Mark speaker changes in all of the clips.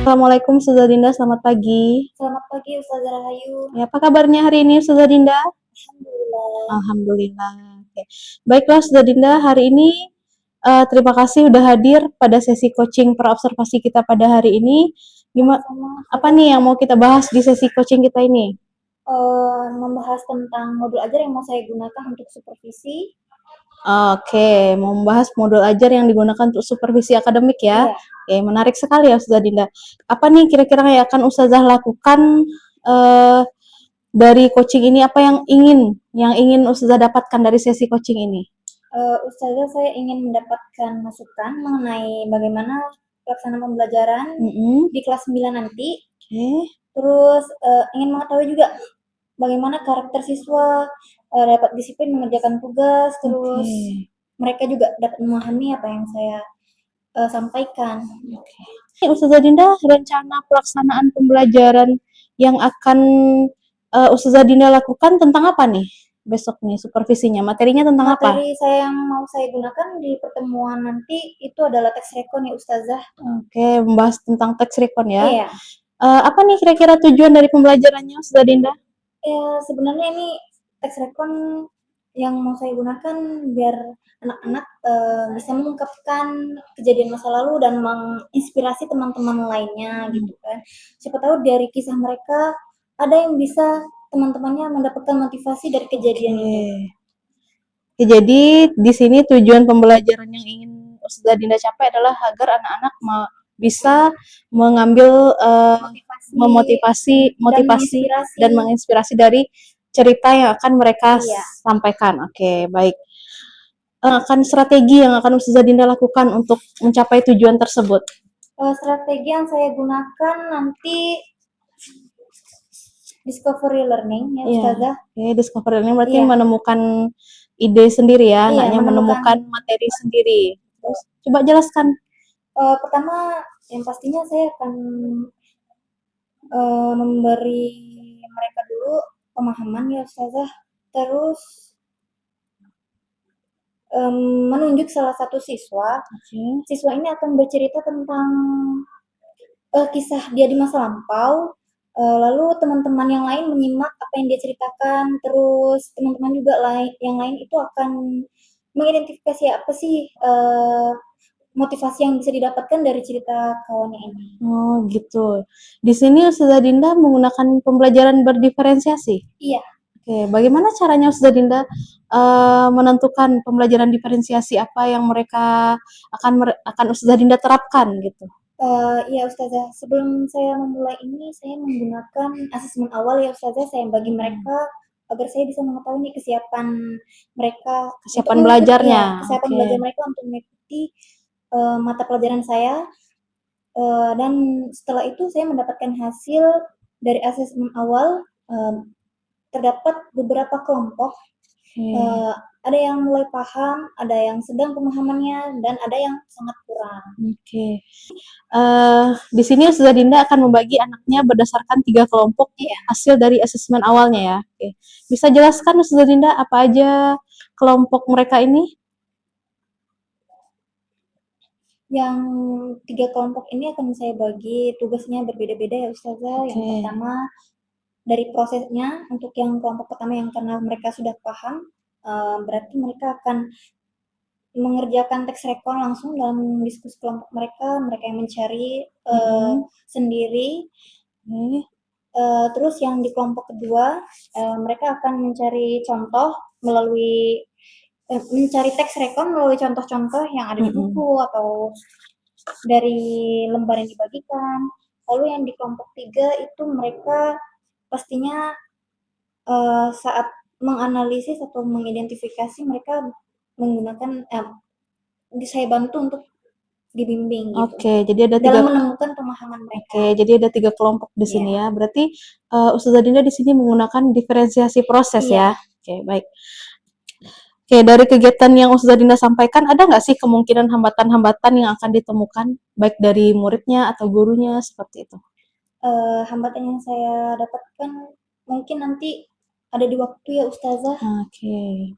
Speaker 1: Assalamualaikum Ustazah Dinda, selamat pagi.
Speaker 2: Selamat pagi Ustazah Rahayu.
Speaker 1: Ya, apa kabarnya hari ini Ustazah Dinda?
Speaker 2: Alhamdulillah.
Speaker 1: Alhamdulillah. Oke. Baiklah Ustazah Dinda, hari ini terima kasih udah hadir pada sesi coaching praobservasi kita pada hari ini. Gimana? Apa nih yang mau kita bahas di sesi coaching kita ini?
Speaker 2: Membahas tentang modul ajar yang mau saya gunakan untuk supervisi.
Speaker 1: Oke, mau membahas modul ajar yang digunakan untuk supervisi akademik ya.
Speaker 2: Iya.
Speaker 1: Oke, menarik sekali ya Ustazah Dinda. Apa nih kira-kira yang akan Ustazah lakukan dari coaching ini? Apa yang ingin Ustazah dapatkan dari sesi coaching ini?
Speaker 2: Ustazah, saya ingin mendapatkan masukan mengenai bagaimana pelaksanaan pembelajaran di kelas 9 nanti. Terus ingin mengetahui juga bagaimana karakter siswa dapat disiplin mengerjakan tugas, terus mereka juga dapat memahami apa yang saya sampaikan.
Speaker 1: Ustazah Dinda, rencana pelaksanaan pembelajaran yang akan Ustazah Dinda lakukan tentang apa nih besok nih supervisinya? Materinya tentang apa?
Speaker 2: Materi saya yang mau saya gunakan di pertemuan nanti itu adalah teks rekon ya Ustazah.
Speaker 1: Oke, membahas tentang teks rekon ya.
Speaker 2: Iya.
Speaker 1: Apa nih kira-kira tujuan dari pembelajarannya Ustazah Dinda?
Speaker 2: Ya, sebenarnya ini teks rekon yang mau saya gunakan biar anak-anak bisa mengungkapkan kejadian masa lalu dan menginspirasi teman-teman lainnya gitu kan. Siapa tahu dari kisah mereka ada yang bisa teman-temannya mendapatkan motivasi dari kejadian itu.
Speaker 1: Oke, jadi di sini tujuan pembelajaran yang ingin Ustazah Dinda capai adalah agar anak-anak bisa mengambil motivasi dan menginspirasi dari cerita yang akan mereka sampaikan. Oke, baik. Akan strategi yang akan Ustazah Dinda lakukan untuk mencapai tujuan tersebut?
Speaker 2: Strategi yang saya gunakan nanti discovery learning ya Ustazah.
Speaker 1: Discovery learning berarti menemukan ide sendiri ya, anaknya menemukan materi sendiri. Terus coba jelaskan.
Speaker 2: Pertama yang pastinya saya akan memberi mereka dulu pemahaman ya Ustazah, terus menunjuk salah satu siswa. Siswa ini akan bercerita tentang kisah dia di masa lampau, lalu teman-teman yang lain menyimak apa yang dia ceritakan, terus teman-teman juga yang lain itu akan mengidentifikasi apa sih motivasi yang bisa didapatkan dari cerita kawannya ini.
Speaker 1: Oh gitu. Di sini Ustazah Dinda menggunakan pembelajaran berdiferensiasi?
Speaker 2: Iya.
Speaker 1: Oke, bagaimana caranya Ustazah Dinda menentukan pembelajaran diferensiasi apa yang mereka akan Ustazah Dinda terapkan gitu?
Speaker 2: Ya Ustazah, sebelum saya memulai ini saya menggunakan asesmen awal ya Ustazah, saya bagi mereka agar saya bisa mengetahui nih kesiapan mereka,
Speaker 1: kesiapan belajarnya.
Speaker 2: Kesiapan belajar mereka untuk mengikuti mata pelajaran saya. Dan setelah itu saya mendapatkan hasil dari asesmen awal, terdapat beberapa kelompok. Ada yang mulai paham, ada yang sedang pemahamannya, dan ada yang sangat kurang.
Speaker 1: Di sini Ustazah Dinda akan membagi anaknya berdasarkan 3 kelompok hasil dari asesmen awalnya ya. Bisa jelaskan Ustazah Dinda apa aja kelompok mereka ini?
Speaker 2: Yang 3 kelompok ini akan saya bagi tugasnya berbeda-beda ya Ustazah. Yang pertama dari prosesnya, untuk yang kelompok pertama yang karena mereka sudah paham, berarti mereka akan mengerjakan teks rekon langsung dalam diskusi kelompok mereka yang mencari sendiri. Terus yang di kelompok kedua, mereka akan mencari contoh melalui mencari teks rekon melalui contoh-contoh yang ada di buku atau dari lembar yang dibagikan. Lalu yang di kelompok 3 itu mereka pastinya saat menganalisis atau mengidentifikasi mereka menggunakan saya bantu untuk dibimbing gitu.
Speaker 1: Jadi ada
Speaker 2: dalam menemukan pemahaman mereka.
Speaker 1: Jadi ada 3 kelompok di sini ya. Berarti Ustazah Dinda di sini menggunakan diferensiasi proses ya. Baik. Oke, dari kegiatan yang Ustazah Dinda sampaikan, ada nggak sih kemungkinan hambatan-hambatan yang akan ditemukan, baik dari muridnya atau gurunya, seperti itu?
Speaker 2: Hambatan yang saya dapatkan mungkin nanti ada di waktu ya Ustazah.
Speaker 1: Oke,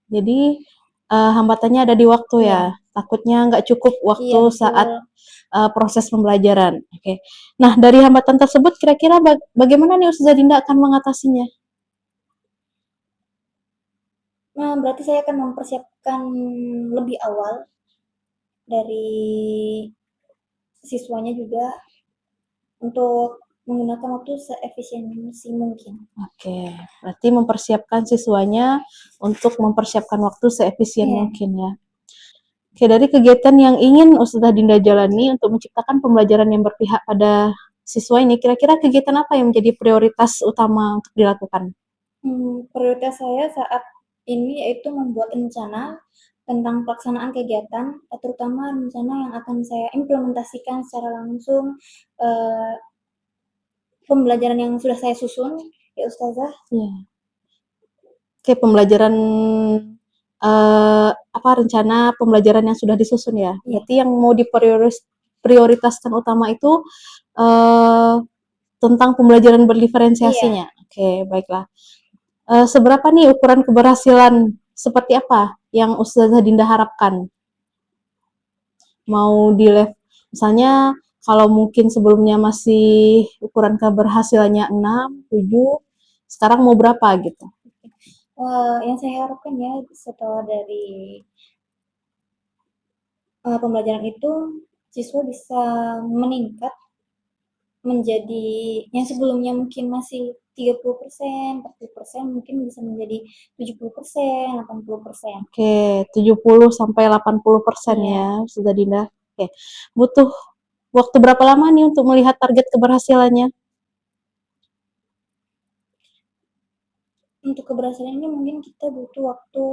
Speaker 1: jadi hambatannya ada di waktu ya,
Speaker 2: Iya,
Speaker 1: takutnya nggak cukup
Speaker 2: iya
Speaker 1: waktu saat
Speaker 2: betul.
Speaker 1: proses pembelajaran. Oke, nah dari hambatan tersebut kira-kira bagaimana nih Ustazah Dinda akan mengatasinya?
Speaker 2: Nah, berarti saya akan mempersiapkan lebih awal dari siswanya juga untuk menggunakan waktu seefisiensi mungkin.
Speaker 1: Oke, berarti mempersiapkan siswanya untuk mempersiapkan waktu seefisien
Speaker 2: Iya.
Speaker 1: mungkin ya. Oke, dari kegiatan yang ingin Ustazah Dinda jalani untuk menciptakan pembelajaran yang berpihak pada siswa ini, kira-kira kegiatan apa yang menjadi prioritas utama untuk dilakukan?
Speaker 2: Prioritas saya saat ini yaitu membuat rencana tentang pelaksanaan kegiatan, terutama rencana yang akan saya implementasikan secara langsung, eee, pembelajaran yang sudah saya susun ya Ustazah.
Speaker 1: Iya. Oke, pembelajaran apa rencana pembelajaran yang sudah disusun ya.
Speaker 2: Iya,
Speaker 1: Berarti yang mau prioritaskan utama itu eh, tentang pembelajaran
Speaker 2: iya.
Speaker 1: berdiferensiasinya. Oke, baiklah. Seberapa nih ukuran keberhasilan seperti apa yang Ustazah Dinda harapkan? Mau di level misalnya kalau mungkin sebelumnya masih ukuran keberhasilannya 6, 7, sekarang mau berapa gitu?
Speaker 2: Yang saya harapkan ya setelah dari, pembelajaran itu siswa bisa meningkat menjadi yang sebelumnya mungkin masih 30%, 40%, mungkin bisa menjadi 70%, 80%.
Speaker 1: Oke, 70 sampai 80%
Speaker 2: Iya,
Speaker 1: ya, sudah Dinda. Oke. Butuh waktu berapa lama nih untuk melihat target keberhasilannya?
Speaker 2: untuk keberhasilan ini mungkin kita butuh waktu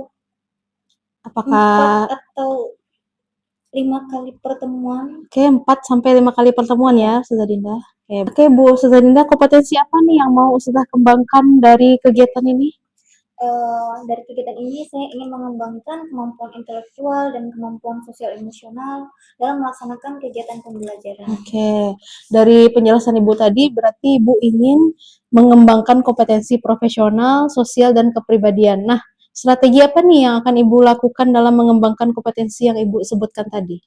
Speaker 2: 4
Speaker 1: Apakah
Speaker 2: atau 5 kali pertemuan.
Speaker 1: oke 4 sampai 5 kali pertemuan ya,
Speaker 2: Iya,
Speaker 1: Ustazah Dinda. Oke, Bu Ustazah Dinda, kompetensi apa nih yang mau Ustazah kembangkan dari kegiatan ini?
Speaker 2: dari kegiatan ini saya ingin mengembangkan kemampuan intelektual dan kemampuan sosial emosional dalam melaksanakan kegiatan pembelajaran.
Speaker 1: Oke, dari penjelasan Ibu tadi berarti Ibu ingin mengembangkan kompetensi profesional, sosial, dan kepribadian. Nah, strategi apa nih yang akan Ibu lakukan dalam mengembangkan kompetensi yang Ibu sebutkan tadi?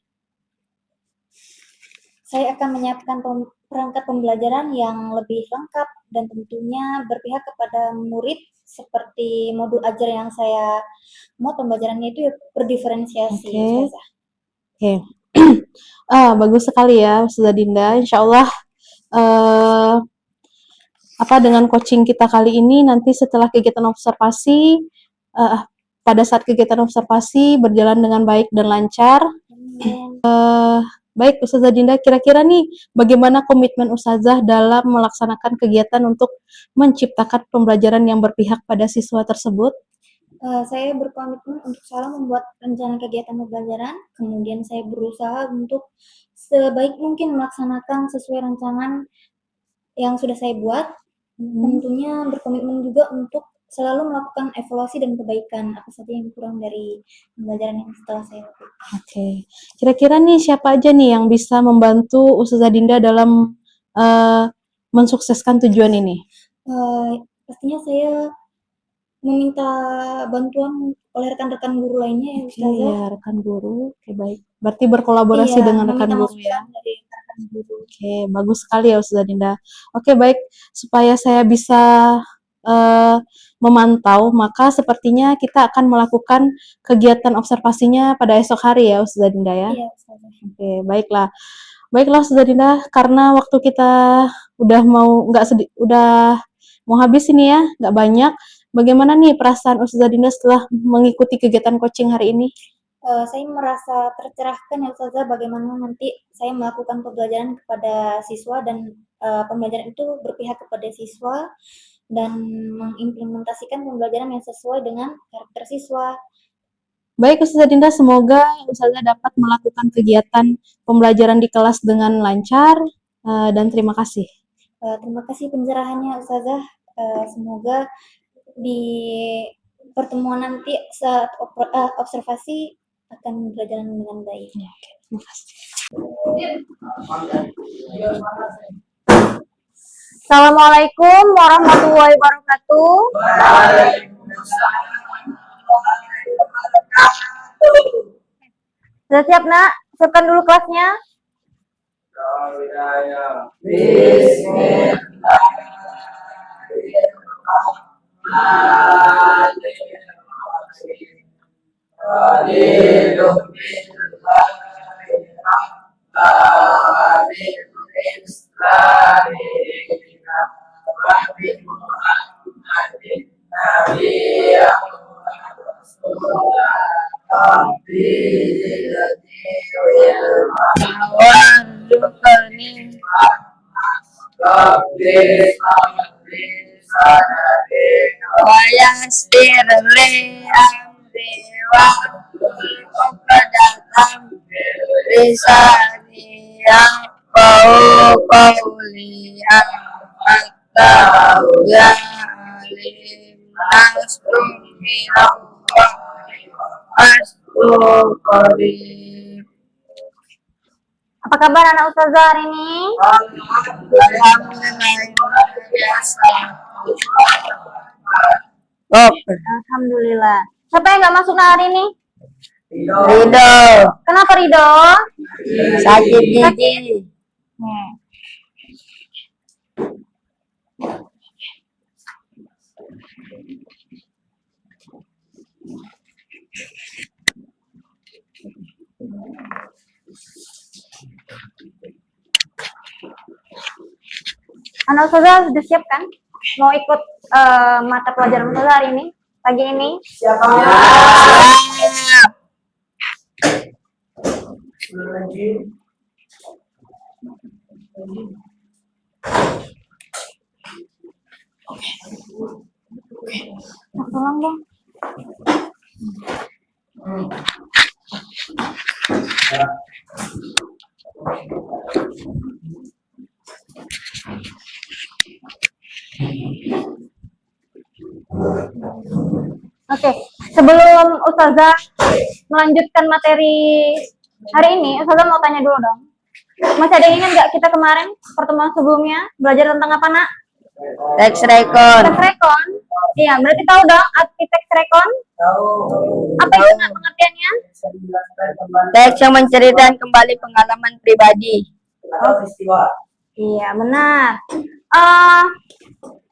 Speaker 2: Saya akan menyiapkan perangkat pembelajaran yang lebih lengkap dan tentunya berpihak kepada murid seperti modul ajar yang saya mau pembelajarannya itu ya berdiferensiasi,
Speaker 1: Oke,
Speaker 2: Ustazah.
Speaker 1: oke. Bagus sekali ya, Ustazah Dinda. Insya Allah eh, dengan coaching kita kali ini nanti setelah kegiatan observasi, eh, pada saat kegiatan observasi berjalan dengan baik dan lancar.
Speaker 2: Amin.
Speaker 1: Baik, Ustazah Dinda, kira-kira nih bagaimana komitmen Ustazah dalam melaksanakan kegiatan untuk menciptakan pembelajaran yang berpihak pada siswa tersebut?
Speaker 2: Saya berkomitmen untuk selalu membuat rencana kegiatan pembelajaran, kemudian saya berusaha untuk sebaik mungkin melaksanakan sesuai rancangan yang sudah saya buat.
Speaker 1: Hmm,
Speaker 2: Tentunya berkomitmen juga untuk selalu melakukan evaluasi dan perbaikan apa saja yang kurang dari pembelajaran yang setelah saya lakukan.
Speaker 1: oke. Kira-kira nih siapa aja nih yang bisa membantu Ustazah Dinda dalam eh, mensukseskan tujuan ini?
Speaker 2: Pastinya saya meminta bantuan oleh rekan-rekan guru lainnya ya
Speaker 1: Oke,
Speaker 2: Ustazah.
Speaker 1: ya rekan guru. Oke, baik. Berarti berkolaborasi
Speaker 2: Iya,
Speaker 1: dengan rekan
Speaker 2: meminta
Speaker 1: guru ya.
Speaker 2: masukan dari rekan guru.
Speaker 1: Oke, bagus sekali ya Ustazah Dinda. Oke, baik. Supaya saya bisa eh, memantau, maka sepertinya kita akan melakukan kegiatan observasinya pada esok hari ya Ustazah Dinda ya.
Speaker 2: Iya Ustazah.
Speaker 1: Oke, baiklah. Baiklah Ustazah Dinda, karena waktu kita udah mau nggak udah mau habis ini ya, nggak banyak. Bagaimana nih perasaan Ustazah Dinda setelah mengikuti kegiatan coaching hari ini?
Speaker 2: Saya merasa tercerahkan ya Ustazah bagaimana nanti saya melakukan pembelajaran kepada siswa dan pembelajaran itu berpihak kepada siswa dan mengimplementasikan pembelajaran yang sesuai dengan karakter siswa.
Speaker 1: Baik Ustazah Dinda, semoga Ustazah dapat melakukan kegiatan pembelajaran di kelas dengan lancar dan terima kasih.
Speaker 2: Terima kasih pencerahannya Ustazah. Semoga di pertemuan nanti saat observasi akan berjalan dengan baik.
Speaker 3: Assalamualaikum warahmatullahi wabarakatuh. Sudah siap, Nak? Siapkan dulu kelasnya. Apa kabar anak ustazah hari ini? Alhamdulillah. Siapa yang nggak masuk hari ini?
Speaker 4: Ridho,
Speaker 3: Kenapa Ridho?
Speaker 4: sakit gigi.
Speaker 3: Anak ustazah sudah siap kan? Mau ikut mata pelajaran ustazah hari ini? Pagi ini?
Speaker 4: Siapa?
Speaker 3: Tolong dong. Oke, sebelum Ustazah melanjutkan materi hari ini, Ustazah mau tanya dulu dong. Masih ada yang ingat nggak kita kemarin pertemuan sebelumnya belajar tentang apa, Nak?
Speaker 4: Teks rekon.
Speaker 3: Teks rekon. Iya, berarti tahu dong arti teks rekon? Apa itu, Nak, pengertiannya?
Speaker 4: Teks yang menceritakan kembali pengalaman pribadi.
Speaker 3: Iya, benar.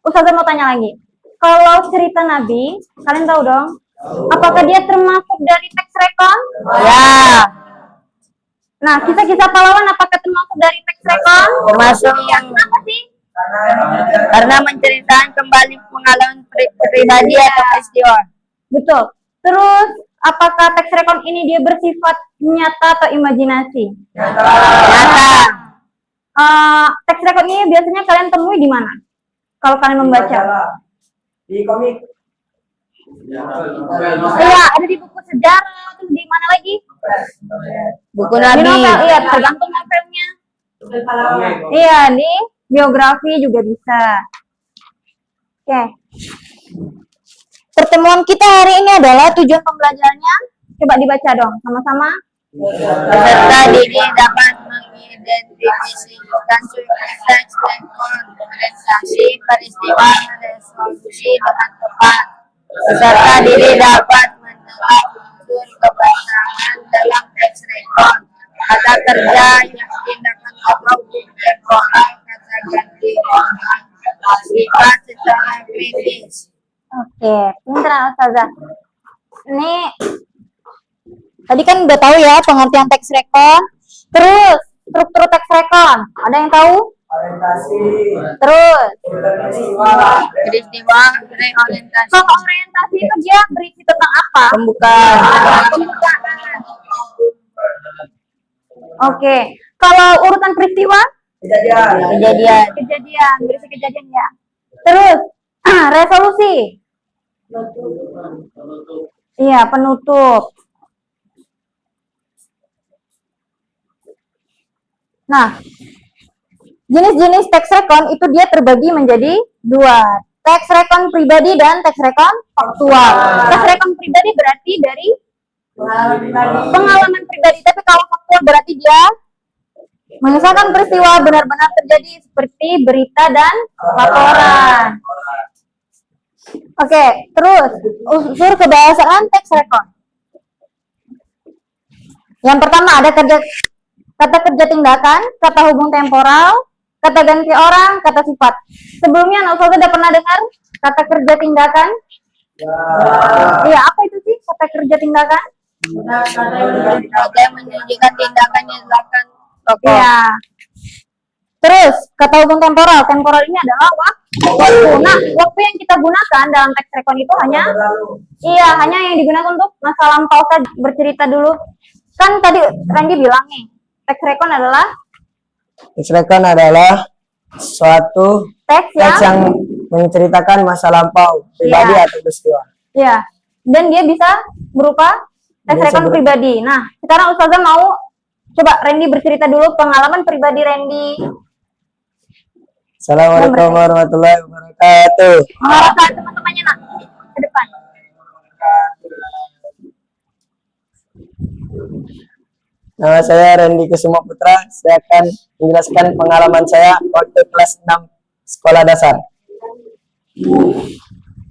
Speaker 3: Ustazah mau tanya lagi. Kalau cerita Nabi, kalian tahu dong? Apakah dia termasuk dari teks rekon?
Speaker 4: Ya,
Speaker 3: Nah, kisah-kisah pahlawan apakah termasuk dari teks rekon?
Speaker 4: termasuk
Speaker 3: Iya, kenapa sih?
Speaker 4: karena menceritakan kembali pengalaman pribadi atau peristiwa.
Speaker 3: Betul. Terus, apakah teks rekon ini dia bersifat nyata atau imajinasi?
Speaker 4: Nyata,
Speaker 3: Teks rekon ini biasanya kalian temui di mana? Kalau kalian membaca?
Speaker 5: Di komik.
Speaker 3: Iya, ada di buku sejarah, terus di mana lagi?
Speaker 4: buku
Speaker 3: Di
Speaker 4: Nabi.
Speaker 3: novel, iya, tergantung novelnya. Iya, di biografi juga bisa. Oke. Pertemuan kita hari ini adalah tujuan pembelajarannya. Coba dibaca dong, sama-sama.
Speaker 4: Peserta didik dapat mengidentifikasikan teks rekon, orientasi peristiwa, resolusi dengan tepat. Peserta didik dapat menangkap unsur kebangsaan dalam teks rekon, kata kerja yang tindakan atau temporal, kata ganti orang, sifat secara kritis.
Speaker 3: Oke, pintar Ustazah. Ini tadi kan udah tahu ya pengertian teks rekon. Terus struktur teks rekon, ada yang tahu?
Speaker 5: Orientasi.
Speaker 3: Terus
Speaker 4: Peristiwa, reorientasi,
Speaker 3: kalau orientasi itu dia berisi tentang apa?
Speaker 4: pembukaan,
Speaker 3: Pembukaan. Oke, kalau urutan peristiwa,
Speaker 5: Kejadian.
Speaker 3: kejadian, berisi kejadian ya. Terus resolusi, iya penutup. Nah, jenis-jenis teks rekon itu dia terbagi menjadi dua. teks rekon pribadi dan teks rekon faktual. Teks rekon pribadi berarti dari pengalaman pribadi, tapi kalau faktual berarti dia mengisahkan peristiwa benar-benar terjadi seperti berita dan laporan. Oke, terus unsur kebahasaan teks rekon. Yang pertama ada kata kerja tindakan, kata hubung temporal, kata ganti orang, kata sifat. Sebelumnya anak ustazah udah pernah dengar kata kerja tindakan? Iya, apa itu sih kata kerja tindakan?
Speaker 4: Kata yang menunjukkan tindakan yang dilakukan tokoh.
Speaker 3: Iya. Terus kata hubung temporal. Temporal ini adalah waktu. Nah, waktu yang kita gunakan dalam teks rekon itu hanya yang digunakan untuk masa lampau saja. Bercerita dulu. Kan tadi Randy bilang nih, teks rekon adalah
Speaker 5: suatu
Speaker 3: teks
Speaker 5: yang menceritakan masa lampau pribadi atau peristiwa.
Speaker 3: Iya. Dan dia bisa berupa teks rekon pribadi. Nah, sekarang ustazah mau coba Randy bercerita dulu pengalaman pribadi Randy.
Speaker 5: Assalamualaikum warahmatullahi wabarakatuh.
Speaker 3: Mengarahkan teman-temannya nak ke depan.
Speaker 5: Nama saya Randy Kusuma Putra. Saya akan menjelaskan pengalaman saya waktu kelas 6 sekolah dasar.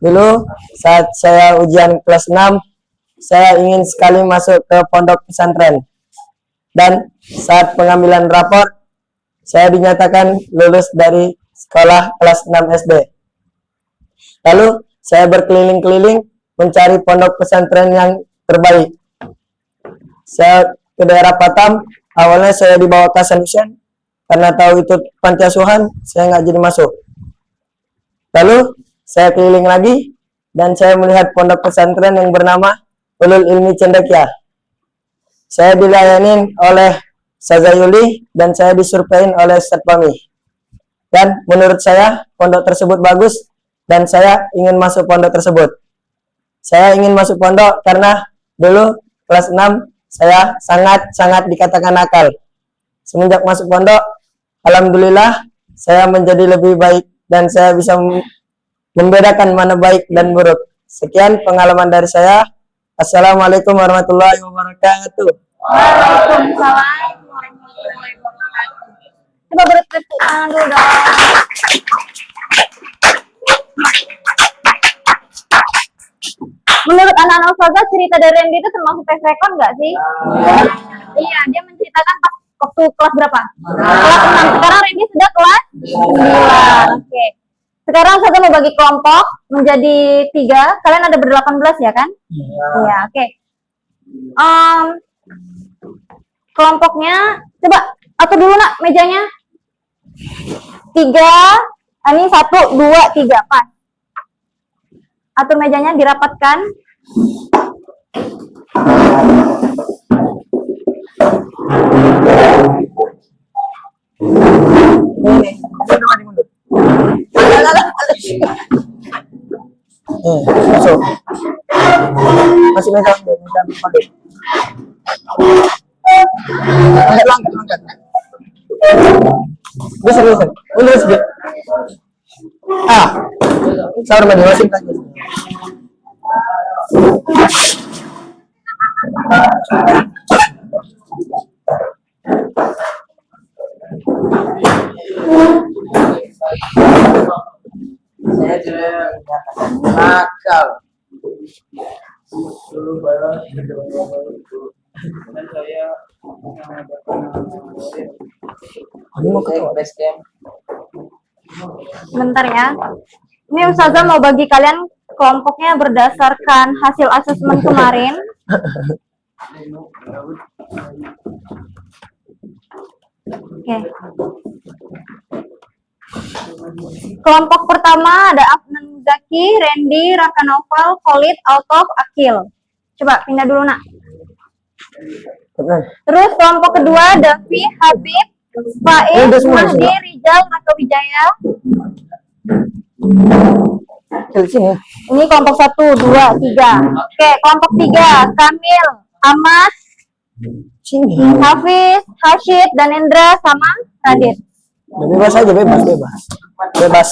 Speaker 5: Dulu saat saya ujian kelas 6, saya ingin sekali masuk ke pondok pesantren. Dan saat pengambilan rapor, saya dinyatakan lulus dari sekolah kelas 6 SD. Lalu saya berkeliling-keliling mencari pondok pesantren yang terbaik. Saya ke daerah Batam. Awalnya saya dibawa ke Hasan Hussein, karena tahu itu panti asuhan, saya nggak jadi masuk. Lalu saya keliling lagi dan saya melihat pondok pesantren yang bernama Ulul Ilmi Cendekia. Saya dilayanin oleh Ustazah Yuli dan saya disurvein oleh Ustaz Pami. Dan menurut saya pondok tersebut bagus dan saya ingin masuk pondok tersebut. Saya ingin masuk pondok karena dulu kelas 6 saya sangat dikatakan nakal. Semenjak masuk pondok, alhamdulillah saya menjadi lebih baik dan saya bisa membedakan mana baik dan buruk. Sekian pengalaman dari saya. Assalamualaikum warahmatullahi wabarakatuh.
Speaker 3: Waalaikumsalam warahmatullahi wabarakatuh. Coba bertepuk tangan dulu dong. Menurut anak-anak ustazah, cerita dari Randy itu termasuk teks rekon nggak sih? Iya, dia menceritakan pas waktu kelas berapa? Kelas 6. Sekarang Randy sudah kelas 9. Oke. Sekarang saya mau bagi kelompok menjadi 3. Kalian ada ber-18 ya kan? Iya, oke. Kelompoknya, coba atur dulu nak mejanya. 3, ini 1, 2, 3, pas. Atur mejanya dirapatkan.
Speaker 5: Masuk. Masuk meja. Angkat. Bisa. Mundur sedikit. Sabar maju, masih lagi. Saya juga nakal. Dulu baru dan saya mau ke base camp.
Speaker 3: Bentar ya. Ini ustazah mau bagi kalian kelompoknya berdasarkan hasil asesmen kemarin. Oke. Kelompok pertama ada Afnan Zaki, Randy, Raka Naufal, Khalid, Altaf, Akil. Coba pindah dulu nak. Terus kelompok kedua Davi, Habib, Faiz, Mahdi, Rijal, Raka Wijaya. Ini kelompok 1, 2, 3. Oke, kelompok 3 Kamil, Ahmad, Hafiz, Hashid, dan Indra sama Radit.
Speaker 5: Ya, bebas aja, bebas, bebas. Bebas.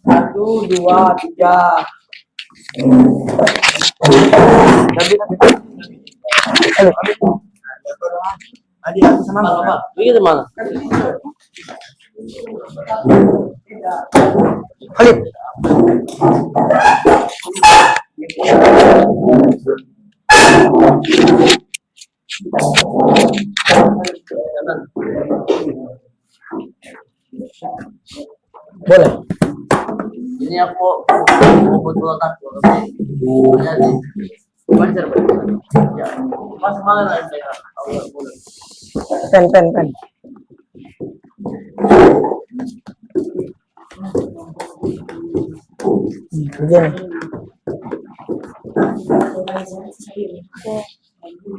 Speaker 5: Satu, dua, tiga. Halo. Adik aku sama Bapak. Begitu mana? Khalid. Boleh. Ini aku betul tak jadi wajar ya pas malam saya pen begini.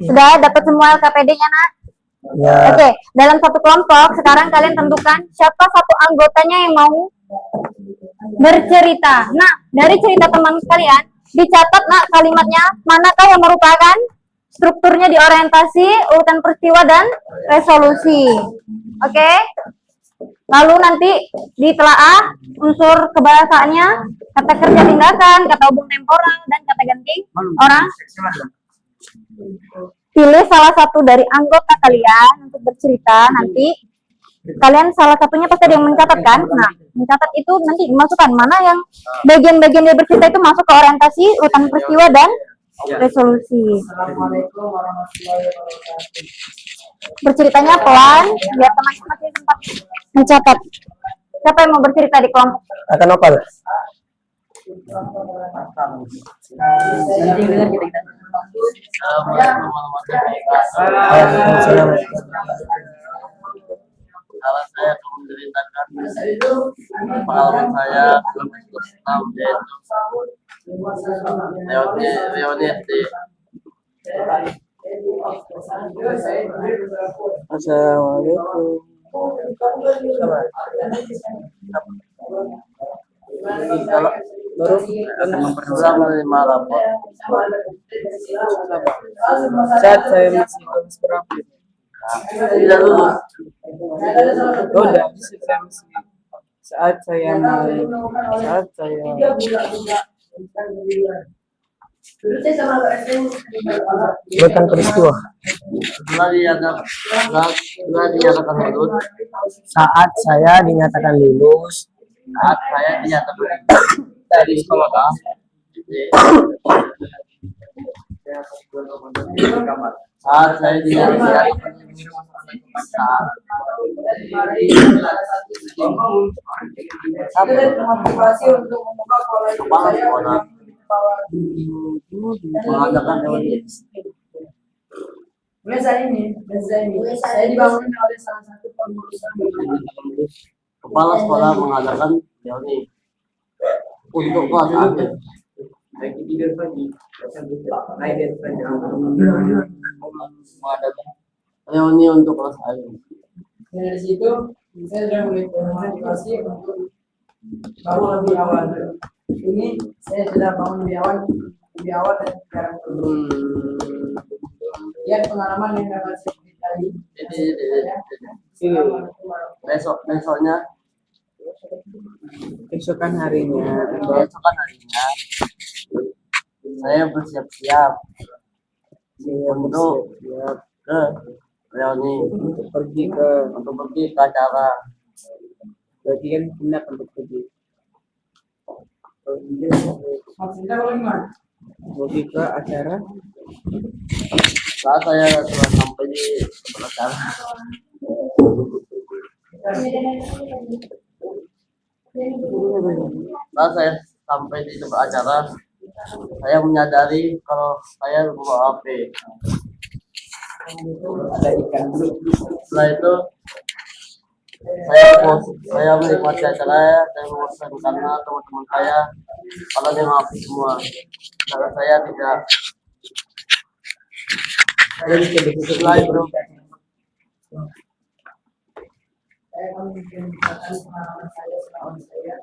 Speaker 3: Sudah dapat semua LKPD-nya, Nak?
Speaker 5: Ya.
Speaker 3: Oke, dalam satu kelompok sekarang kalian tentukan siapa satu anggotanya yang mau bercerita. Nah, dari cerita teman kalian dicatat, Nak, kalimatnya manakah yang merupakan strukturnya di orientasi, urutan peristiwa dan resolusi. Oke? Lalu nanti ditelaah unsur kebahasaannya, kata kerja tindakan, kata hubung temporal, dan kata ganti orang. Pilih salah satu dari anggota kalian untuk bercerita. Nanti kalian salah satunya pasti ada yang mencatat kan? Nah, mencatat itu nanti dimasukkan mana yang bagian-bagian dari bercerita itu masuk ke orientasi, urutan peristiwa dan resolusi. Berceritanya pelan biar teman-teman masih sempat mencatat. Siapa yang mau bercerita di kelompok?
Speaker 5: Akan nopal.
Speaker 6: Kalau saya akan menceritakan pengalaman saya selama 11 tahun yaitu Reuni SD.
Speaker 5: Assalamualaikum.
Speaker 6: Kalau sudah menerima rapor,
Speaker 5: Saat saya masih harus berapa?
Speaker 6: tidak lulus.
Speaker 5: Oh, udah saya masih saat saya bukan peristiwa.
Speaker 6: Setelah dinyatakan lulus,
Speaker 5: Saat saya dinyatakan lulus,
Speaker 6: saat saya dinyatakan dari sekolah, saat saya dinyatakan mengadakan reuni.
Speaker 7: Saya dibangun oleh salah satu pengurusan
Speaker 6: Kepala sekolah mengadakan reuni untuk kelas akhir. Mengadakan reuni untuk kelas akhir.
Speaker 7: dari situ saya sudah mulai memotivasi untuk bangun lebih awal. Ini saya sudah bangun lebih awal dan sekarang lihat pengalaman yang dapat saya ceritain.
Speaker 6: Besoknya
Speaker 5: keesokan harinya
Speaker 6: saya bersiap-siap untuk ke reuni
Speaker 5: pergi
Speaker 6: untuk pergi ke acara.
Speaker 5: bagian tindak untuk pergi
Speaker 7: Maksudnya bagaimana?
Speaker 5: ke acara.
Speaker 6: Saat saya telah sampai di tempat acara, saya menyadari kalau saya membawa HP. Setelah itu saya menikmati acara dan memesan karena teman-teman saya pada dengan HP semua. Karena saya tidak Setelah itu
Speaker 7: Saya akan menceritakan pengalaman saya selama saya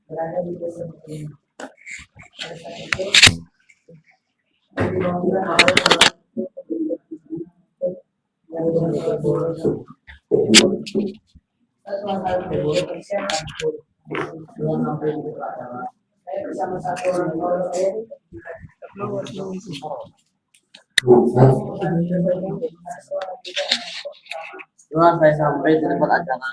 Speaker 7: berada di desa ini. Pada saat itu, saya dibangunkan oleh persiapan saya bersama satu orang kawan saya
Speaker 6: setelah saya sampai di tempat acara,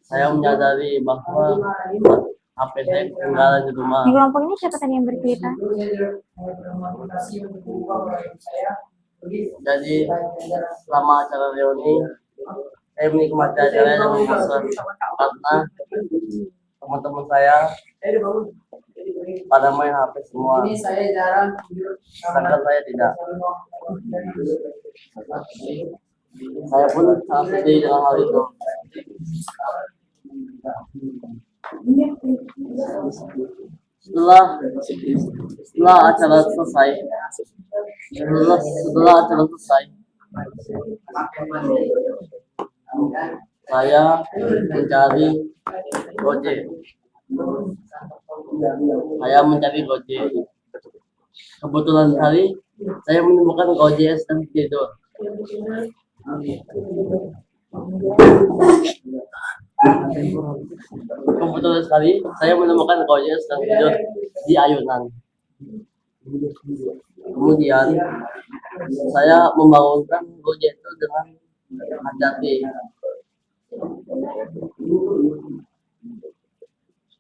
Speaker 6: saya menyadari bahwa HP saya ketinggalan di rumah.
Speaker 3: Di kelompok ini siapa tadi yang bercerita?
Speaker 6: Jadi selama acara reuni, saya menikmati acara yang berkesan karena teman-teman saya pada main HP semua,
Speaker 7: ini saya jarang
Speaker 6: sedangkan saya tidak. Saya pun sangat sedih dengan hal itu. Setelah acara selesai, saya mencari Gojek. Kebetulan sekali saya menemukan Gojek dan tidur. Di ayunan. Kemudian saya membangunkan Gojek itu dengan hati-hati.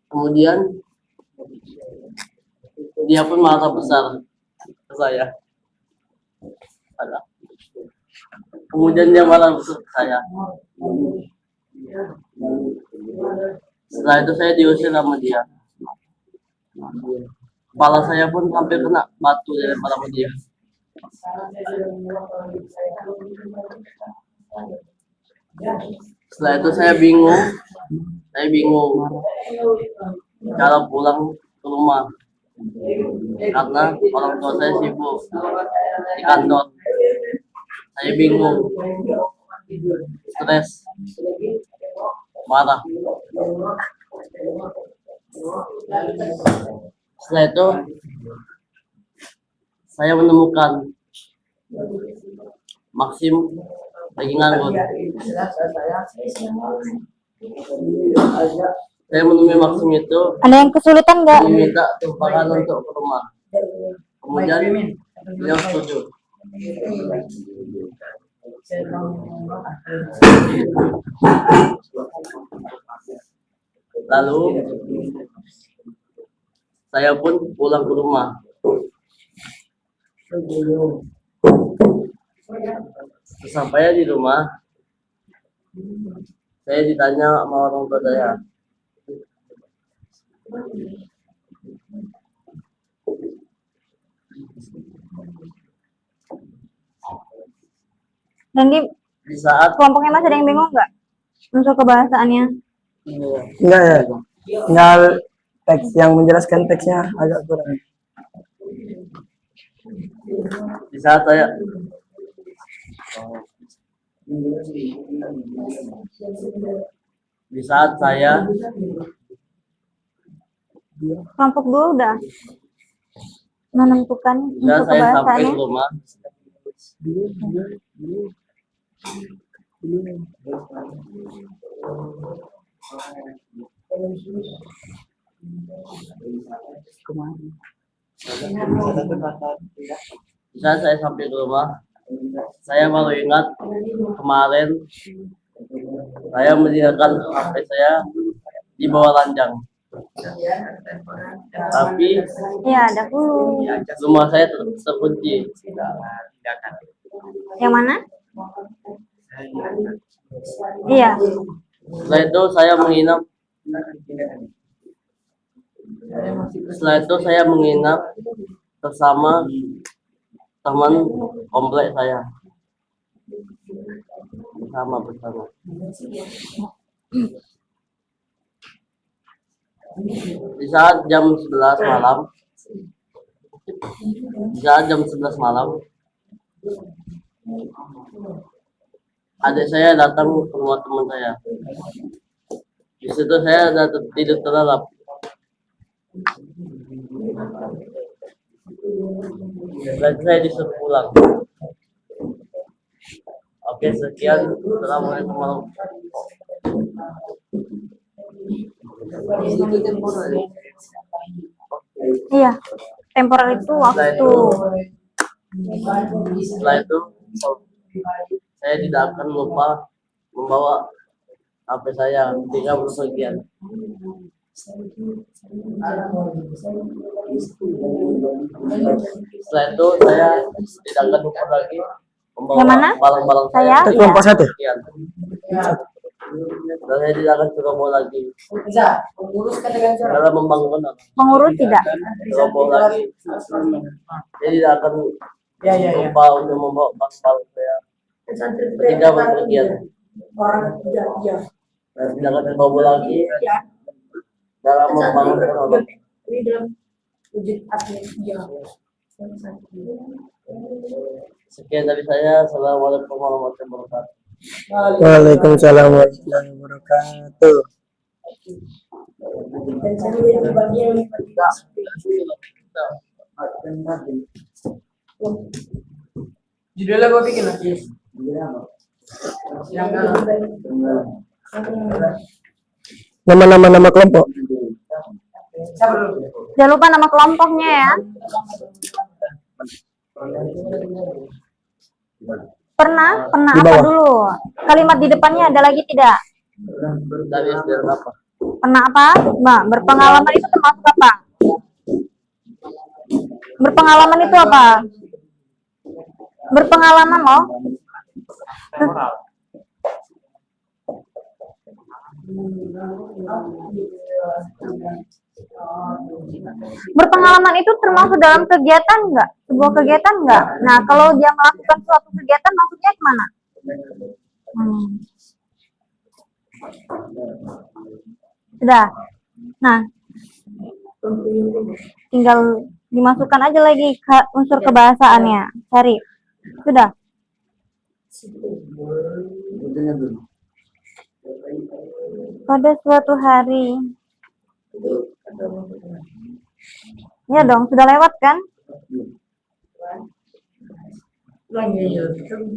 Speaker 6: Kemudian dia pun marah besar ke saya. Kemudian dia marah besar ke saya. Setelah itu saya diusir sama dia. Kepala saya pun hampir kena batu dari kepala dia. Setelah itu saya bingung cara pulang ke rumah karena orang tua saya sibuk di kantor. Saya bingung, stres, marah. Setelah itu saya menemukan Maxim lagi nganggur. Saya menemui Maxim itu,
Speaker 3: Ada yang kesulitan nggak?
Speaker 6: meminta tumpangan untuk ke rumah. Kemudian beliau setuju. Lalu saya pun pulang ke rumah. Sesampainya di rumah, saya ditanya sama orang tua saya.
Speaker 3: Dan di
Speaker 6: Di saat
Speaker 3: kelompoknya masih ada yang bingung nggak? Unsur kebahasaannya.
Speaker 5: Enggak ya. Tinggal teks yang menjelaskan teksnya agak kurang.
Speaker 6: di saat saya di saat saya
Speaker 3: Kelompok 2 udah menentukan
Speaker 6: di saat
Speaker 3: unsur
Speaker 6: saya sampai
Speaker 3: kebahasaannya.
Speaker 6: ke rumah, di saat saya sampai ke rumah, saya baru ingat kemarin saya meninggalkan HP saya di bawah ranjang. Tapi
Speaker 3: Iya, ada dulu.
Speaker 6: rumah saya terkunci.
Speaker 3: Yang mana? Iya.
Speaker 6: Setelah itu saya menginap bersama teman komplek saya. Bersama. Di saat jam 11 malam, di saat jam 11 malam, adik saya datang ke rumah teman saya. Di situ saya ada tidur terlelap. Dan saya disuruh pulang. Oke, sekian. Assalamualaikum warahmatullahi
Speaker 3: Iya, temporer itu waktu.
Speaker 6: Setelah itu, saya tidak akan lupa membawa HP saya ketika berpergian. Setelah itu saya tidak akan lupa lagi membawa
Speaker 3: Yang mana?
Speaker 6: barang-barang
Speaker 3: Saya?
Speaker 5: Itu kelompok satu.
Speaker 6: Sekian. Dan saya tidak akan ceroboh lagi dalam membangun
Speaker 3: Mengurus tidak?
Speaker 6: ceroboh lagi. Saya tidak akan lupa untuk membawa barang-barang saya ketika berpergian. Dan tidak akan ceroboh lagi dalam membangun orang. Sekian dari saya. Assalamualaikum warahmatullahi wabarakatuh.
Speaker 5: Waalaikumsalam warahmatullahi wabarakatuh.
Speaker 7: Judulnya gue bikin lagi.
Speaker 5: Nama kelompok.
Speaker 3: Jangan lupa nama kelompoknya ya. Pernah
Speaker 5: Di
Speaker 3: apa
Speaker 5: bawah.
Speaker 3: dulu? Kalimat di depannya ada lagi tidak?
Speaker 6: Dari SDR apa?
Speaker 3: Pernah apa? Nah, berpengalaman itu termasuk apa? Berpengalaman itu apa? Berpengalaman loh. Berpengalaman itu termasuk dalam kegiatan enggak? Sebuah kegiatan enggak? Nah, kalau dia melakukan suatu kegiatan maksudnya kemana? Sudah. Nah, tinggal dimasukkan aja lagi unsur kebahasaannya. Cari. Sudah. Pada suatu hari. Ya dong, sudah lewat kan?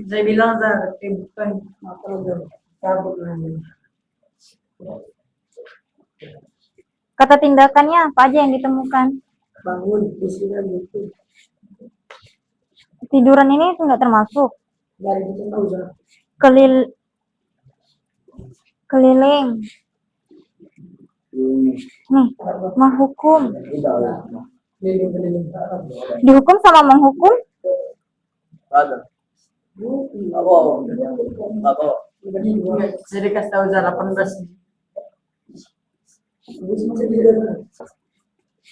Speaker 7: Saya bilang bukan cabut lagi.
Speaker 3: Kata tindakannya apa aja yang ditemukan?
Speaker 7: Bangun, istirahat gitu.
Speaker 3: Tiduran ini itu nggak termasuk.
Speaker 7: Dari itu tahu dah.
Speaker 3: Keliling. Nih, menghukum.
Speaker 7: Keliling-keliling.
Speaker 3: Dihukum sama menghukum?
Speaker 6: Ada. Apa?
Speaker 7: Saya dikasih tahu Zara 18.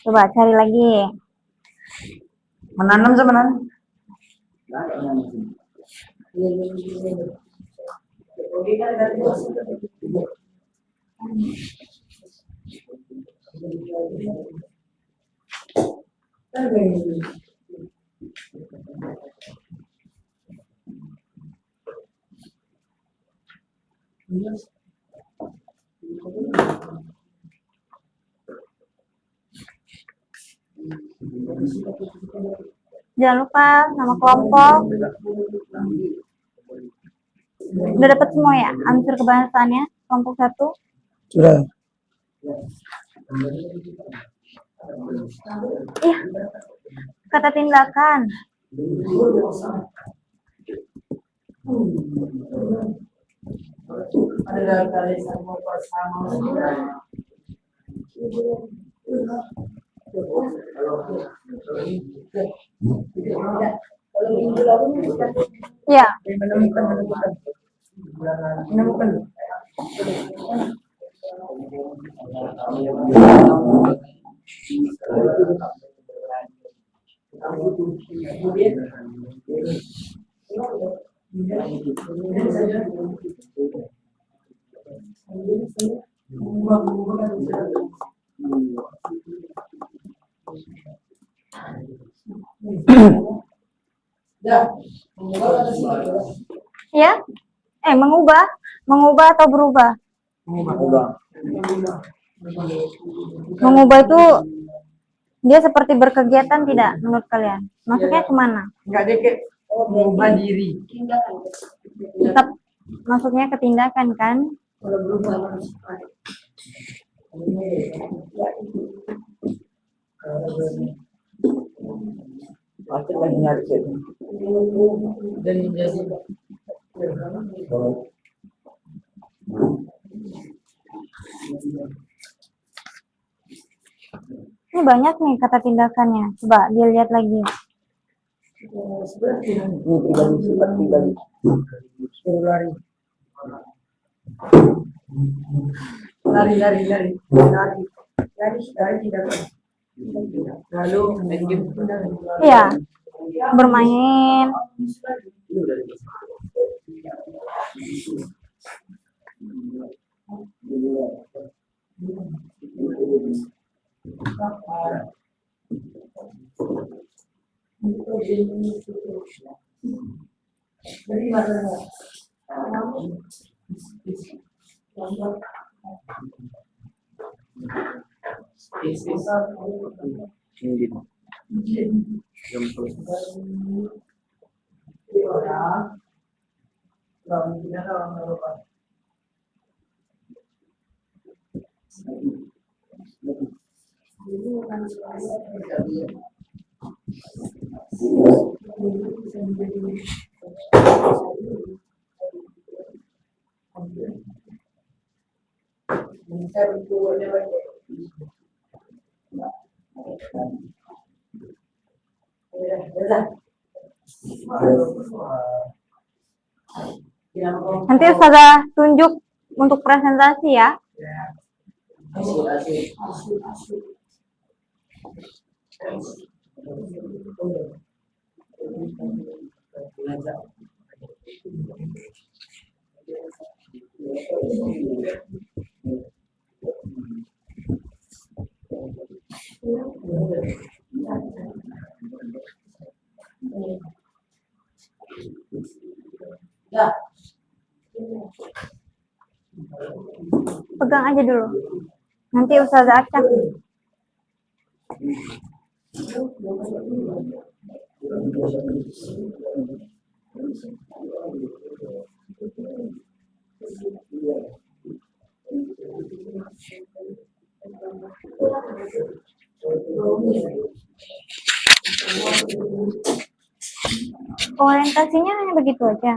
Speaker 3: Coba cari lagi.
Speaker 7: Menanam sama menanam.
Speaker 3: Jangan lupa nama kelompok. Udah dapat semua ya unsur kebahasaannya kelompok 1?
Speaker 5: Sudah.
Speaker 3: Iya. Kata tindakan.
Speaker 7: Ada kali sama bersama.
Speaker 3: Ya.
Speaker 7: Menemukan. Ya, mengubah atau tidak?
Speaker 3: Ya? Mengubah atau berubah? Mengubah itu dia seperti berkegiatan tidak menurut kalian? Maksudnya kemana?
Speaker 7: Enggak dikit. Mengubah diri.
Speaker 3: Tetap masuknya ke tindakan kan?
Speaker 7: Kalau berubah pasti lagi nyari dan jadi
Speaker 3: Ini banyak nih kata tindakannya. Coba dilihat lagi.
Speaker 7: seperti pribadi suruh lari tidak lalu main game
Speaker 3: Iya, bermain. Nanti Ustazah tunjuk untuk presentasi ya. Pegang aja dulu. Nanti Ustazah acak. Orientasinya hanya begitu aja.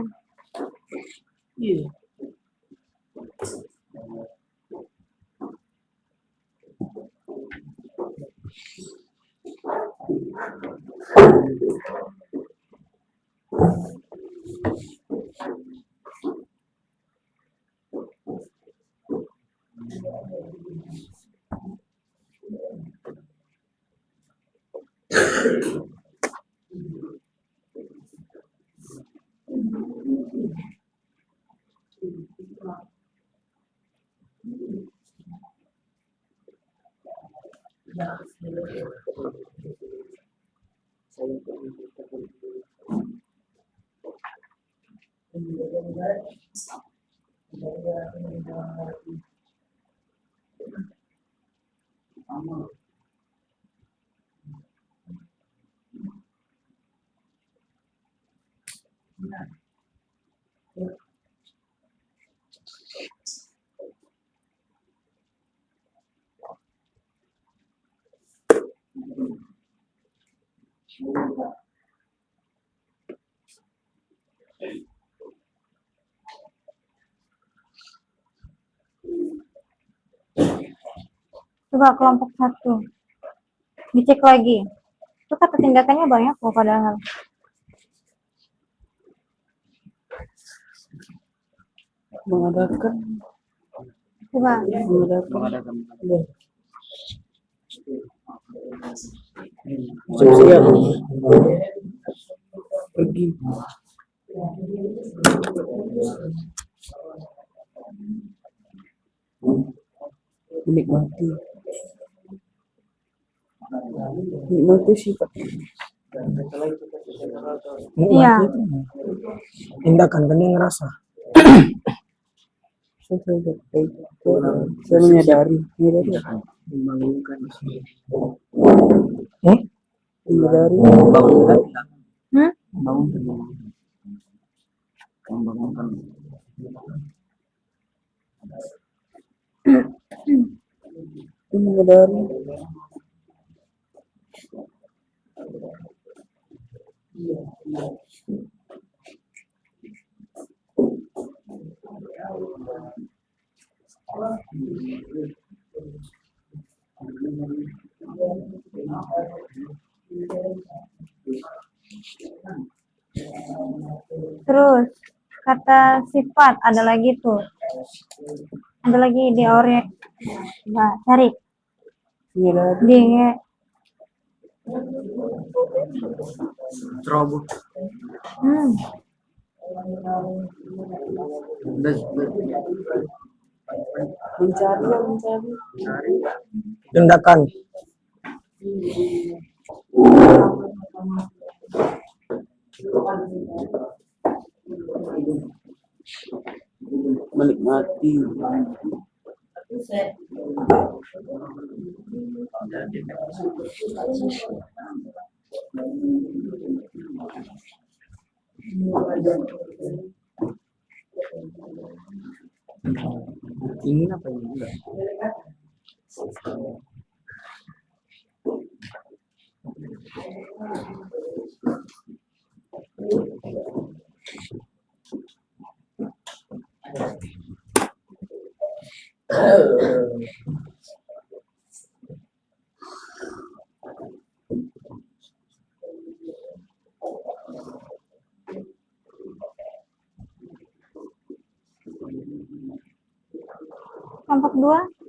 Speaker 3: Coba kelompok 1. Dicek lagi. Itu kata tindakannya banyak kok padahal.
Speaker 5: Mengadakan
Speaker 3: Coba.
Speaker 5: siap pergi menikmati sifat
Speaker 3: Iya.
Speaker 5: Tindakan kan dia ngerasa.
Speaker 7: Saya menyadari membangunkan menyadari membangunkan
Speaker 3: Hmm?
Speaker 7: membangunkan membangunkan menyadari
Speaker 3: Terus kata sifat ada lagi tuh. Ada lagi di orek. Nah, cari. Di
Speaker 7: ceroboh
Speaker 3: hmm.
Speaker 7: mencari
Speaker 5: Tindakan.
Speaker 7: menikmati ingin apa ini enggak
Speaker 3: Kelompok 2.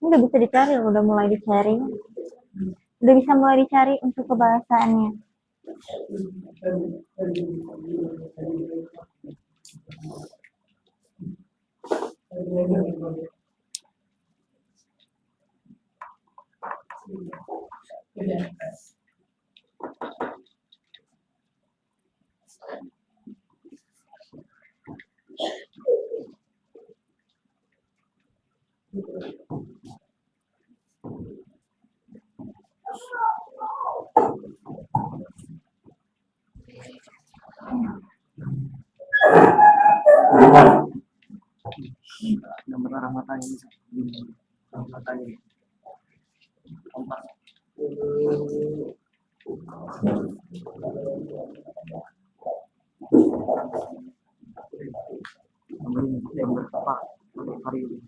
Speaker 3: Udah bisa dicari, udah mulai dicari. Udah bisa mulai dicari untuk kebahasaannya.
Speaker 7: gambar arah matanya matanya kompas gambar apa hari ini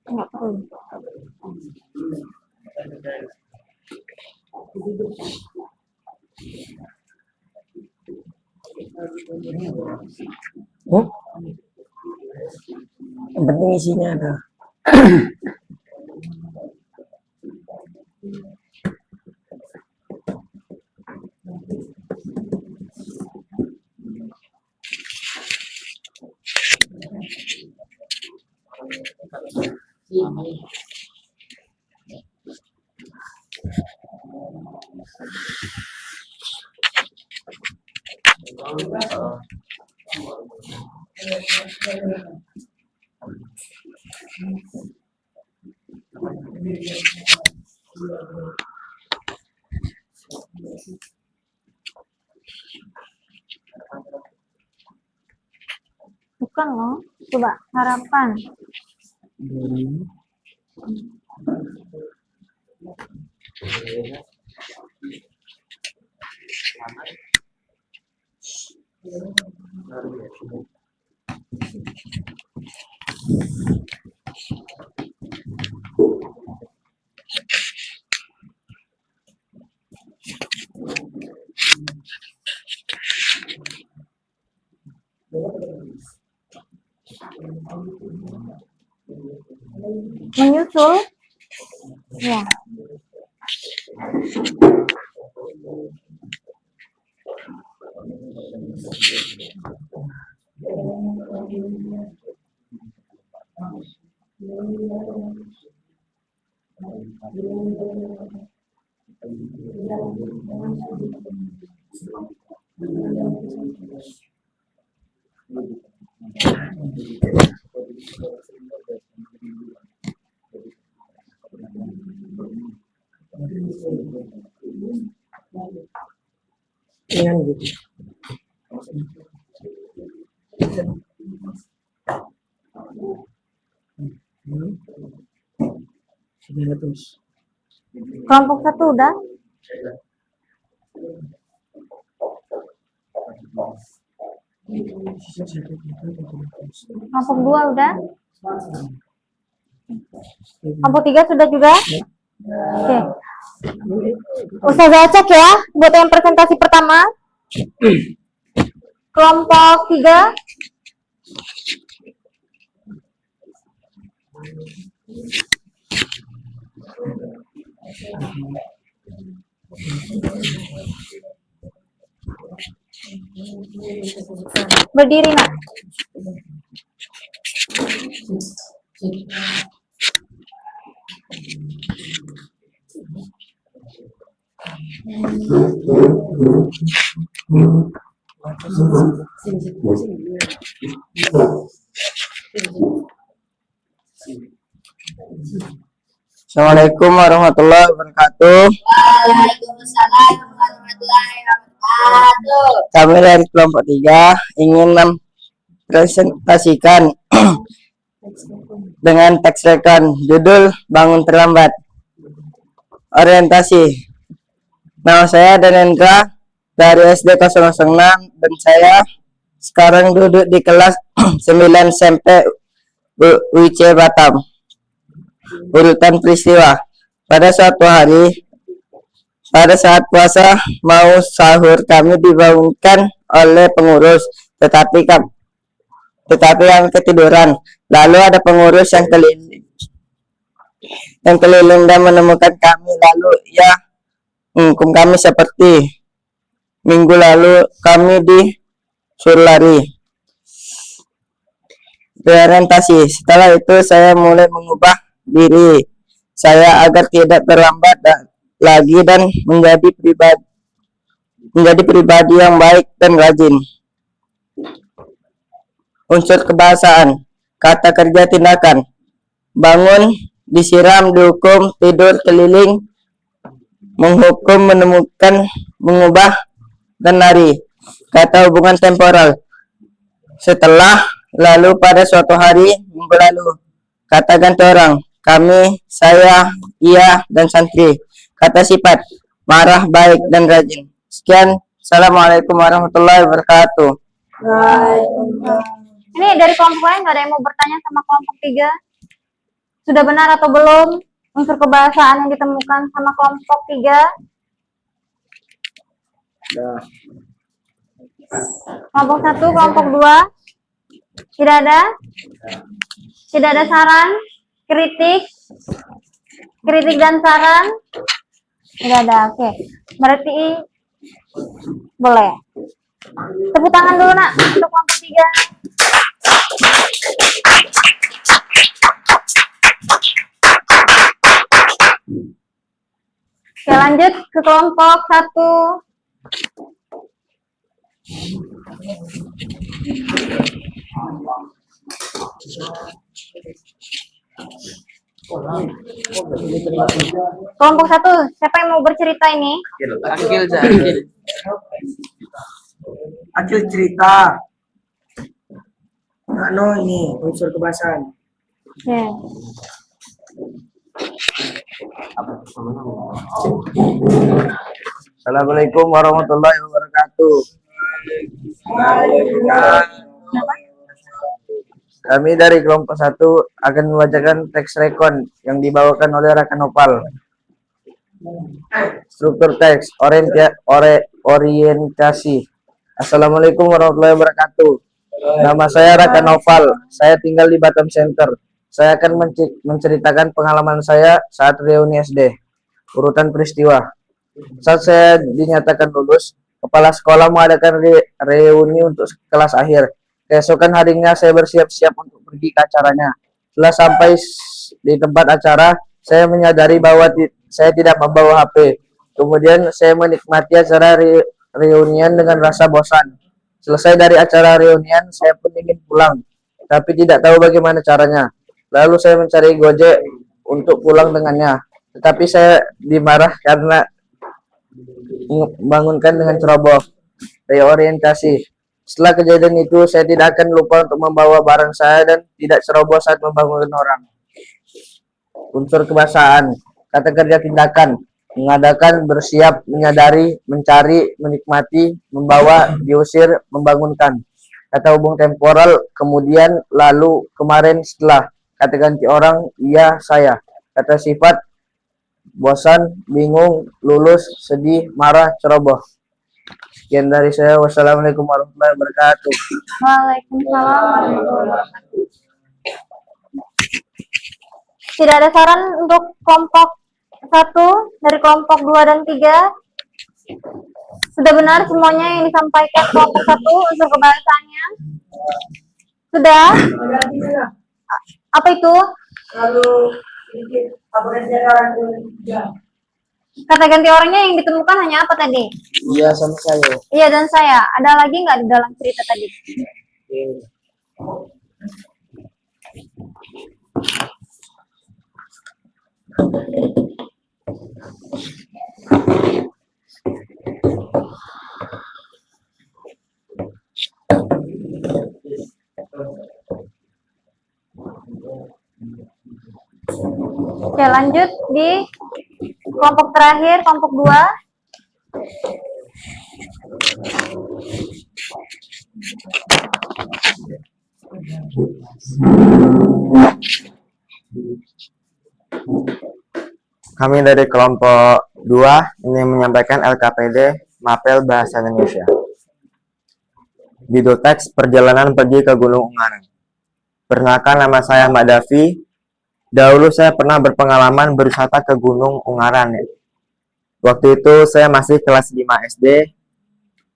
Speaker 3: Nggak perlu.
Speaker 5: Yang penting isinya ada.
Speaker 3: Bukan loh. Coba harapan. Menyusul. Ya.
Speaker 5: Dengan gitu. Terus.
Speaker 3: Kelompok 1 udah. Kelompok 2 udah. Kelompok 3 sudah juga. Oke. Ustazah cek ya buat yang presentasi pertama. Kelompok 3. Berdiri, Nak.
Speaker 5: Assalamualaikum warahmatullahi wabarakatuh.
Speaker 4: Waalaikumsalam warahmatullahi wabarakatuh.
Speaker 5: Kami dari kelompok 3 ingin mempresentasikan dengan teks rekon judul Bangun Terlambat. Orientasi. Nama saya Danendra dari SD 006 dan saya sekarang duduk di kelas 9 SMP UIC Batam. Urutan peristiwa. Pada suatu hari, pada saat puasa mau sahur, kami dibangunkan oleh pengurus, tetapi yang ketiduran. Lalu ada pengurus yang keliling dan menemukan kami, lalu ia menghukum kami seperti minggu lalu kami disuruh lari. Orientasi. Setelah itu saya mulai mengubah diri saya agar tidak terlambat lagi dan menjadi pribadi yang baik dan rajin. Unsur kebahasaan. Kata kerja tindakan. Bangun, disiram, dihukum, tidur, keliling, menghukum, menemukan, mengubah, dan lari. Kata hubungan temporal. Setelah, lalu, pada suatu hari, minggu lalu. Kata ganti orang. Kami, saya, ia, dan santri. Kata sifat. Marah, baik, dan rajin. Sekian. Assalamualaikum warahmatullahi wabarakatuh.
Speaker 3: Ini dari kelompok lain nggak ada yang mau bertanya sama kelompok 3? Sudah benar atau belum unsur kebahasaan yang ditemukan sama kelompok 3? Kelompok 1, kelompok 2? Tidak ada? Tidak ada saran? Kritik dan saran? Tidak ada, oke. Berarti boleh. Tepuk tangan dulu, Nak, untuk kelompok 3. lanjut ke kelompok 1. Kelompok 1, siapa yang mau bercerita ini?
Speaker 5: Akil cerita. Ini unsur kebahasaan.
Speaker 3: Oke.
Speaker 5: Assalamualaikum warahmatullahi wabarakatuh. Kami dari kelompok 1 akan membacakan teks rekon yang dibawakan oleh Raka Nopal. Struktur teks, orientasi. Assalamualaikum warahmatullahi wabarakatuh. Nama saya Raka Nopal. Saya tinggal di Batam Center. Saya akan menceritakan pengalaman saya saat reuni SD. Urutan peristiwa. Saat saya dinyatakan lulus, kepala sekolah mengadakan reuni untuk kelas akhir. Keesokan harinya saya bersiap-siap untuk pergi ke acaranya. Setelah sampai di tempat acara, saya menyadari bahwa saya tidak membawa HP. Kemudian saya menikmati acara reunian dengan rasa bosan. Selesai dari acara reunian, saya pun ingin pulang, tapi tidak tahu bagaimana caranya. Lalu saya mencari Gojek untuk pulang dengannya. Tetapi saya dimarah karena membangunkan dengan ceroboh. Reorientasi. Setelah kejadian itu, saya tidak akan lupa untuk membawa barang saya dan tidak ceroboh saat membangunkan orang. Unsur kebahasaan. Kata kerja tindakan. Mengadakan, bersiap, menyadari, mencari, menikmati, membawa, diusir, membangunkan. Kata hubung temporal, kemudian, lalu, kemarin, setelah. Kata ganti orang, iya, saya. Kata sifat, bosan, bingung, lulus, sedih, marah, ceroboh. Sekian dari saya. Wassalamualaikum warahmatullahi wabarakatuh.
Speaker 3: Waalaikumsalam warahmatullahi wabarakatuh. Tidak ada saran untuk kelompok 1 dari kelompok 2 dan 3. Sudah benar semuanya yang disampaikan kelompok 1 unsur kebahasaannya? Sudah? Apa itu?
Speaker 7: Lalu
Speaker 3: Kata ganti orangnya yang ditemukan hanya apa tadi?
Speaker 5: Iya, sama saya.
Speaker 3: Iya dan saya. Ada lagi nggak di dalam cerita tadi? Oke, lanjut di kelompok terakhir, kelompok 2.
Speaker 5: Kami dari kelompok 2 ingin menyampaikan LKPD Mapel Bahasa Indonesia. Judul teks perjalanan pergi ke Gunung Ungaran. Perkenalkan, nama saya Ahmad Davi. Dahulu saya pernah berpengalaman berwisata ke Gunung Ungaran. Waktu itu saya masih kelas 5 SD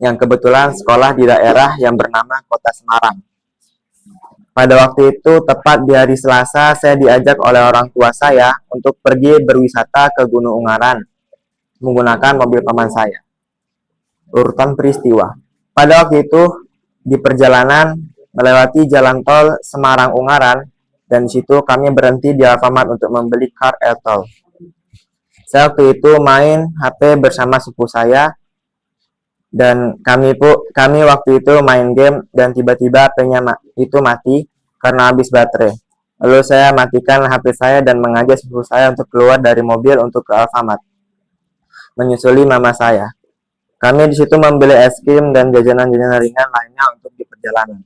Speaker 5: yang kebetulan sekolah di daerah yang bernama Kota Semarang. Pada waktu itu, tepat di hari Selasa, saya diajak oleh orang tua saya untuk pergi berwisata ke Gunung Ungaran menggunakan mobil paman saya. Urutan peristiwa. Pada waktu itu, di perjalanan melewati jalan tol Semarang-Ungaran, dan di situ kami berhenti di Alfamart untuk membeli KRL. Saya waktu itu main HP bersama sepupu saya, dan kami waktu itu main game dan tiba-tiba HP-nya itu mati karena habis baterai. Lalu saya matikan HP saya dan mengajak sepupu saya untuk keluar dari mobil untuk ke Alfamart, menyusuli mama saya. Kami di situ membeli es krim dan jajanan-jajanan ringan lainnya untuk di perjalanan.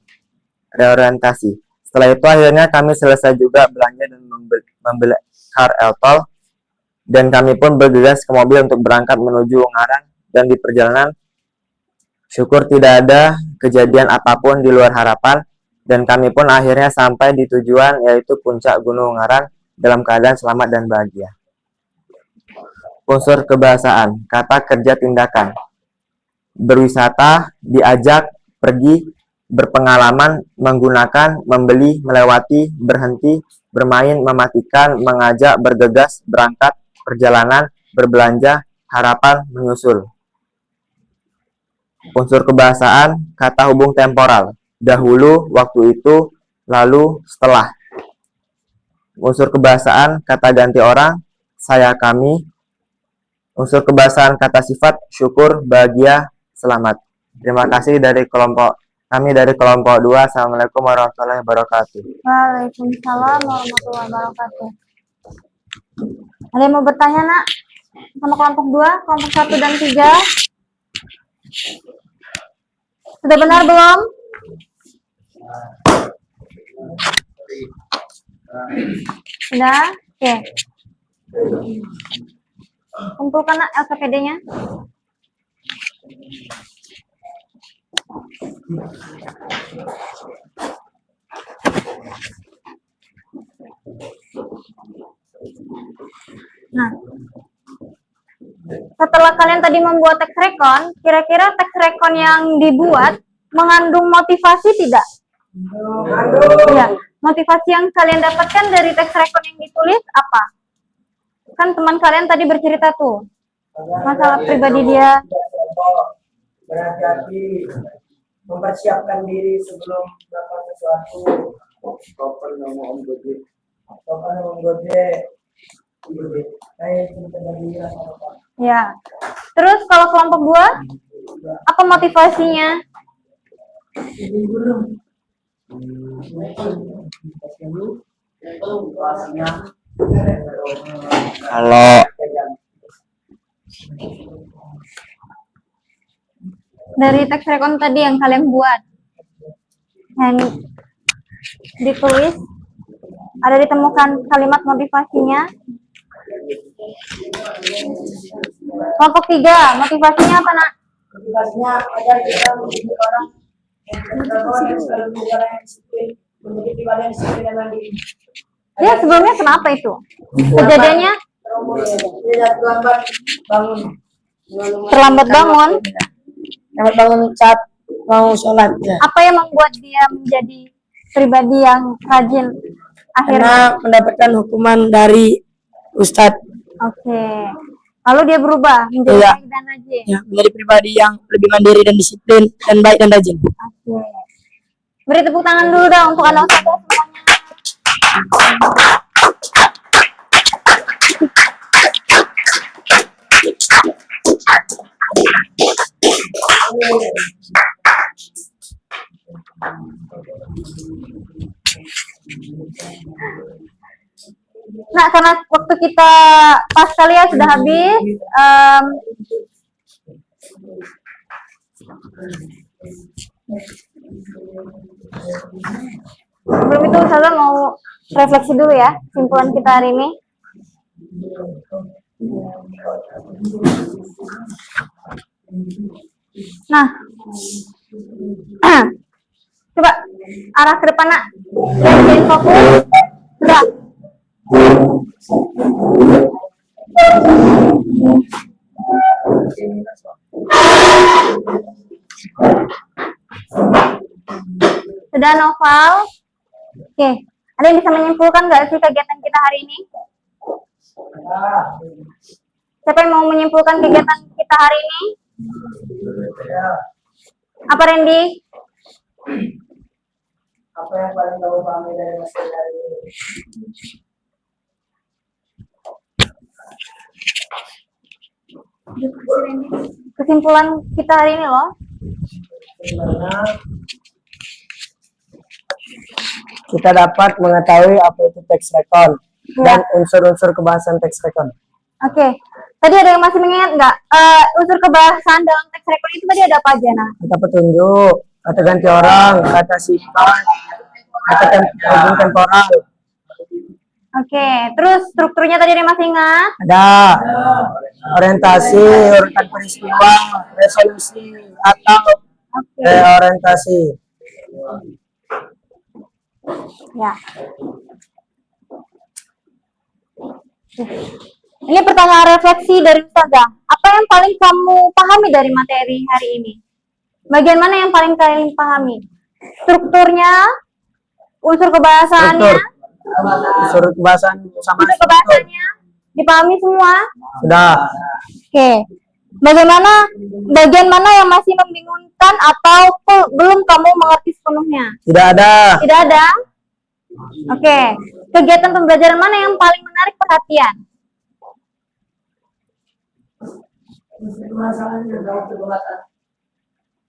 Speaker 5: Reorientasi. Setelah itu akhirnya kami selesai juga belanja dan membeli KRL tol, dan kami pun bergegas ke mobil untuk berangkat menuju Ungaran. Dan di perjalanan, syukur tidak ada kejadian apapun di luar harapan, dan kami pun akhirnya sampai di tujuan, yaitu puncak Gunung Ungaran, dalam keadaan selamat dan bahagia. Unsur kebahasaan, kata kerja tindakan. Berwisata, diajak, pergi, berpengalaman, menggunakan, membeli, melewati, berhenti, bermain, mematikan, mengajak, bergegas, berangkat, perjalanan, berbelanja,
Speaker 8: harapan menyusul. Unsur kebahasaan, kata hubung temporal. Dahulu, waktu itu, lalu, setelah. Unsur kebahasaan, kata ganti orang, saya, kami. Unsur kebahasaan, kata sifat, syukur, bahagia, selamat. Terima kasih dari kelompok kami dari kelompok 2. Assalamualaikum warahmatullahi wabarakatuh.
Speaker 3: Waalaikumsalam warahmatullahi wabarakatuh. Ada yang mau bertanya, Nak? Sama kelompok 2, kelompok 1 dan 3? Sudah benar belum? Sudah? Oke. Kumpulkan, Nak, LKPD-nya. Nah, setelah kalian tadi membuat teks rekon, kira-kira teks rekon yang dibuat mengandung motivasi tidak? Iya, motivasi yang kalian dapatkan dari teks rekon yang ditulis apa? Kan teman kalian tadi bercerita tuh, masalah pribadi dia.
Speaker 7: Berhati-hati, mempersiapkan diri sebelum melakukan sesuatu. Topan nama Om Gede. Topan Om Gede.
Speaker 3: Ya. Terus kalau kelompok 2, apa motivasinya?
Speaker 8: Kalau
Speaker 3: Dari teks rekon tadi yang kalian buat, yang ditulis, ada ditemukan kalimat motivasinya. Kelompok 3, motivasinya apa, Nak?
Speaker 7: Motivasinya agar kita menjadi orang yang selalu menjadi orang yang disiplin, menjadi pribadi yang disiplin dan mandiri.
Speaker 3: Ya, sebelumnya kenapa itu? Kejadiannya
Speaker 7: Tidak terlambat bangun.
Speaker 3: terlambat bangun.
Speaker 7: Terlambat bangun saat mau sholat. Ya.
Speaker 3: Apa yang membuat dia menjadi pribadi yang rajin akhirnya?
Speaker 7: Karena mendapatkan hukuman dari Ustadz.
Speaker 3: Oke. Lalu dia berubah menjadi
Speaker 7: Iya.
Speaker 3: baik dan rajin.
Speaker 7: Ya, menjadi pribadi yang lebih mandiri dan disiplin dan baik dan rajin.
Speaker 3: Oke. Beri tepuk tangan dulu dong untuk anak saya semuanya. Nah, karena waktu kita pas kali ya sudah habis, sebelum itu saya mau refleksi dulu ya simpulan kita hari ini. Nah, coba arah ke depan, Nak. Jangan fokus. Sudah. Sudah, Noval? Oke. Ada yang bisa menyimpulkan nggak sih kegiatan kita hari ini? Siapa yang mau menyimpulkan kegiatan kita hari ini? Apa, Randy?
Speaker 7: Apa yang paling kamu pahami dari materi hari ini?
Speaker 3: Kesimpulan kita hari ini loh.
Speaker 5: Kita dapat mengetahui apa itu teks rekon dan unsur-unsur kebahasan teks rekon.
Speaker 3: Oke. Tadi ada yang masih mengingat nggak? Unsur kebahasaan dalam teks rekon itu tadi ada apa aja, Nah?
Speaker 5: Kata petunjuk, kata ganti orang, kata sifat, kata hubung temporal.
Speaker 3: Oke. Terus strukturnya tadi ada yang masih ingat?
Speaker 5: Ada orientasi, urutan peristiwa, resolusi, atau reorientasi.
Speaker 3: Ya. Ini pertanyaan refleksi dari Ustazah. Apa yang paling kamu pahami dari materi hari ini? Bagian mana yang paling kalian pahami? Strukturnya, unsur kebahasaannya,
Speaker 5: Unsur kebahasan sama
Speaker 3: unsur kebahasaannya, Dipahami semua?
Speaker 5: Sudah.
Speaker 3: Oke. Bagaimana bagian mana yang masih membingungkan atau belum kamu mengerti sepenuhnya?
Speaker 5: Tidak ada.
Speaker 3: Tidak ada? Oke. Kegiatan pembelajaran mana yang paling menarik perhatian?
Speaker 7: Masalahnya jauh terbatas.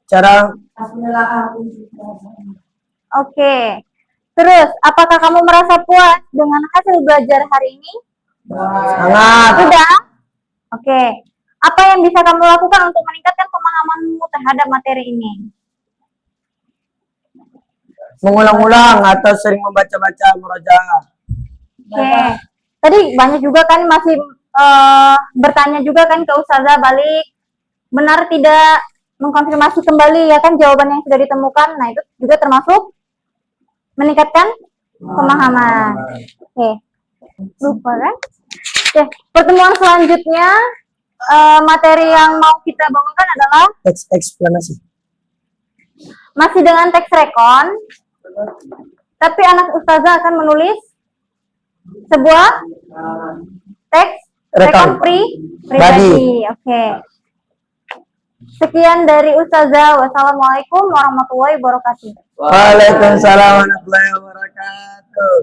Speaker 5: Cara
Speaker 3: Oke. Terus, apakah kamu merasa puas dengan hasil belajar hari ini?
Speaker 5: sangat
Speaker 3: Sudah? Oke. Apa yang bisa kamu lakukan untuk meningkatkan pemahamanmu terhadap materi ini?
Speaker 5: mengulang-ulang atau sering membaca-baca murojaah.
Speaker 3: Oke. Tadi banyak juga kan masih bertanya juga kan ke Ustazah balik. Benar tidak mengkonfirmasi kembali ya kan jawaban yang sudah ditemukan. Nah, itu juga termasuk meningkatkan pemahaman. Oke. Lupa kan? Oke, pertemuan selanjutnya materi yang mau kita bawakan adalah
Speaker 5: Teks eksplanasi.
Speaker 3: masih dengan teks rekon, tapi anak ustazah akan menulis sebuah teks rekon pribadi. Oke. Sekian dari ustazah. Wassalamualaikum warahmatullahi wabarakatuh.
Speaker 5: Waalaikumsalam warahmatullahi wabarakatuh.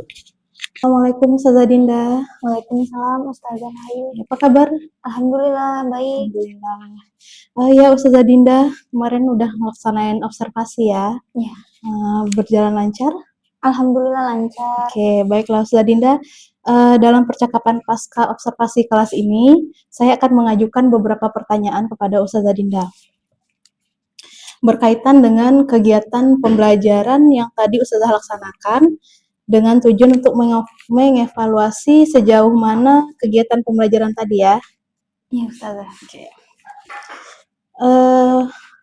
Speaker 1: Assalamualaikum Ustazah Dinda.
Speaker 3: Waalaikumsalam Ustazah Ayu.
Speaker 1: Apa kabar?
Speaker 3: Alhamdulillah baik.
Speaker 1: Alhamdulillah. Ya Ustazah Dinda, kemarin udah melaksanain observasi ya.
Speaker 3: Ya.
Speaker 1: Berjalan lancar?
Speaker 3: Alhamdulillah lancar.
Speaker 1: Oke, baiklah Ustazah Dinda. Dalam percakapan pasca observasi kelas ini, saya akan mengajukan beberapa pertanyaan kepada Ustazah Dinda. Berkaitan dengan kegiatan pembelajaran yang tadi Ustazah laksanakan, dengan tujuan untuk mengevaluasi sejauh mana kegiatan pembelajaran tadi ya.
Speaker 3: Iya Ustazah.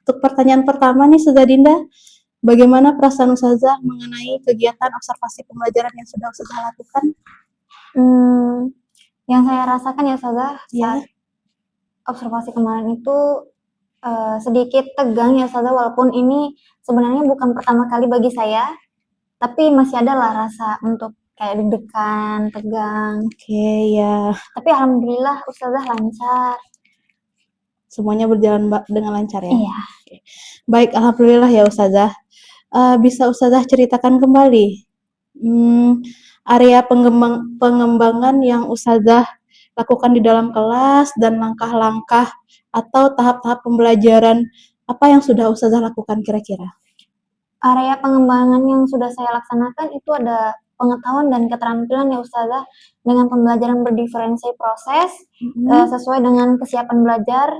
Speaker 1: Untuk pertanyaan pertama nih Ustazah Dinda, bagaimana perasaan Ustazah mengenai kegiatan observasi pembelajaran yang sudah Ustazah lakukan?
Speaker 3: Yang saya rasakan ya Ustazah,
Speaker 1: Ya.
Speaker 3: saat observasi kemarin itu sedikit tegang ya Ustazah, walaupun ini sebenarnya bukan pertama kali bagi saya, tapi masih ada lah rasa untuk kayak deg-degan, tegang.
Speaker 1: Oke, ya.
Speaker 3: Tapi alhamdulillah Ustazah lancar.
Speaker 1: Semuanya berjalan dengan lancar ya?
Speaker 3: Iya.
Speaker 1: Oke. Baik, alhamdulillah ya Ustazah. Bisa Ustazah ceritakan kembali area pengembangan yang Ustazah lakukan di dalam kelas dan langkah-langkah atau tahap-tahap pembelajaran apa yang sudah Ustazah lakukan kira-kira?
Speaker 3: Area pengembangan yang sudah saya laksanakan itu ada pengetahuan dan keterampilan ya Ustazah, dengan pembelajaran berdiferensi proses sesuai dengan kesiapan belajar,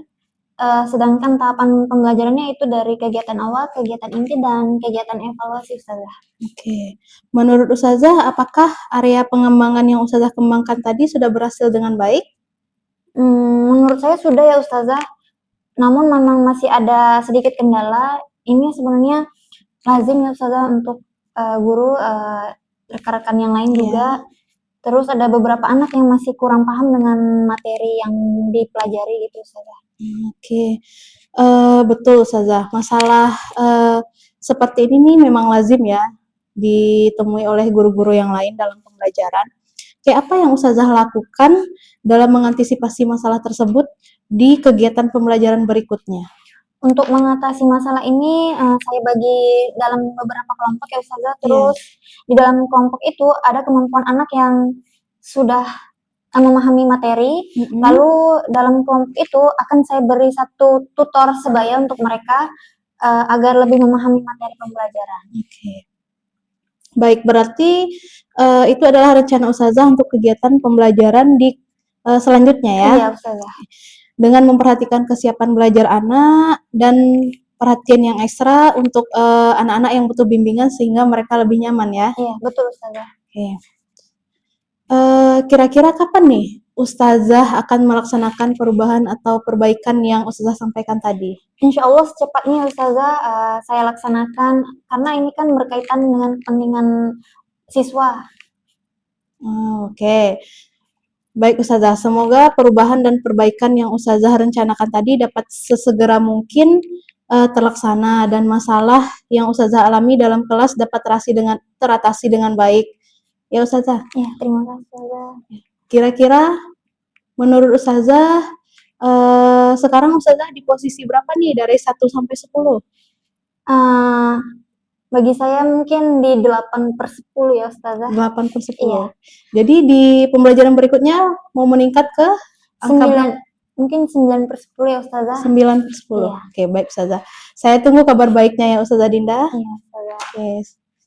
Speaker 3: sedangkan tahapan pembelajarannya itu dari kegiatan awal, kegiatan inti, dan kegiatan evaluasi Ustazah.
Speaker 1: Oke. Menurut Ustazah, apakah area pengembangan yang Ustazah kembangkan tadi sudah berhasil dengan baik?
Speaker 3: Menurut saya sudah ya Ustazah, namun memang masih ada sedikit kendala. Ini sebenarnya lazim ya Ustazah untuk guru, rekan-rekan yang lain juga. Terus ada beberapa anak yang masih kurang paham dengan materi yang dipelajari gitu Ustazah.
Speaker 1: Oke. Betul Ustazah. Masalah seperti ini nih memang lazim ya ditemui oleh guru-guru yang lain dalam pembelajaran. Kayak apa yang Ustazah lakukan dalam mengantisipasi masalah tersebut di kegiatan pembelajaran berikutnya?
Speaker 3: Untuk mengatasi masalah ini, saya bagi dalam beberapa kelompok ya Ustazah. Terus di dalam kelompok itu ada kemampuan anak yang sudah memahami materi. Lalu dalam kelompok itu akan saya beri satu tutor sebaya untuk mereka agar lebih memahami materi pembelajaran.
Speaker 1: Oke. Baik, berarti itu adalah rencana Ustazah untuk kegiatan pembelajaran di selanjutnya ya?
Speaker 3: Iya Ustazah.
Speaker 1: Dengan memperhatikan kesiapan belajar anak dan perhatian yang ekstra untuk anak-anak yang butuh bimbingan sehingga mereka lebih nyaman ya?
Speaker 3: Iya, betul Ustazah.
Speaker 1: Oke. Kira-kira kapan nih Ustazah akan melaksanakan perubahan atau perbaikan yang Ustazah sampaikan tadi?
Speaker 3: Insya Allah secepatnya Ustazah saya laksanakan, karena ini kan berkaitan dengan kepentingan siswa.
Speaker 1: Oke. Baik Ustazah, semoga perubahan dan perbaikan yang Ustazah rencanakan tadi dapat sesegera mungkin terlaksana dan masalah yang Ustazah alami dalam kelas dapat teratasi dengan baik. Ya Ustazah?
Speaker 3: Ya, terima kasih Ustazah.
Speaker 1: Kira-kira menurut Ustazah, sekarang Ustazah di posisi berapa nih dari 1 sampai 10?
Speaker 3: Bagi saya mungkin di 8/10 ya Ustazah.
Speaker 1: 8/10.
Speaker 3: Iya.
Speaker 1: Jadi di pembelajaran berikutnya mau meningkat ke angka
Speaker 3: 9, mungkin 9/10 ya Ustazah.
Speaker 1: 9/10.
Speaker 3: Iya.
Speaker 1: Oke, baik Ustazah. Saya tunggu kabar baiknya ya Ustazah Dinda.
Speaker 3: Iya Ustazah.
Speaker 1: Oke.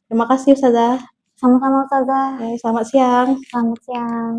Speaker 1: Terima kasih Ustazah.
Speaker 3: Sama-sama Ustazah.
Speaker 1: Oke, selamat siang.
Speaker 3: Selamat siang.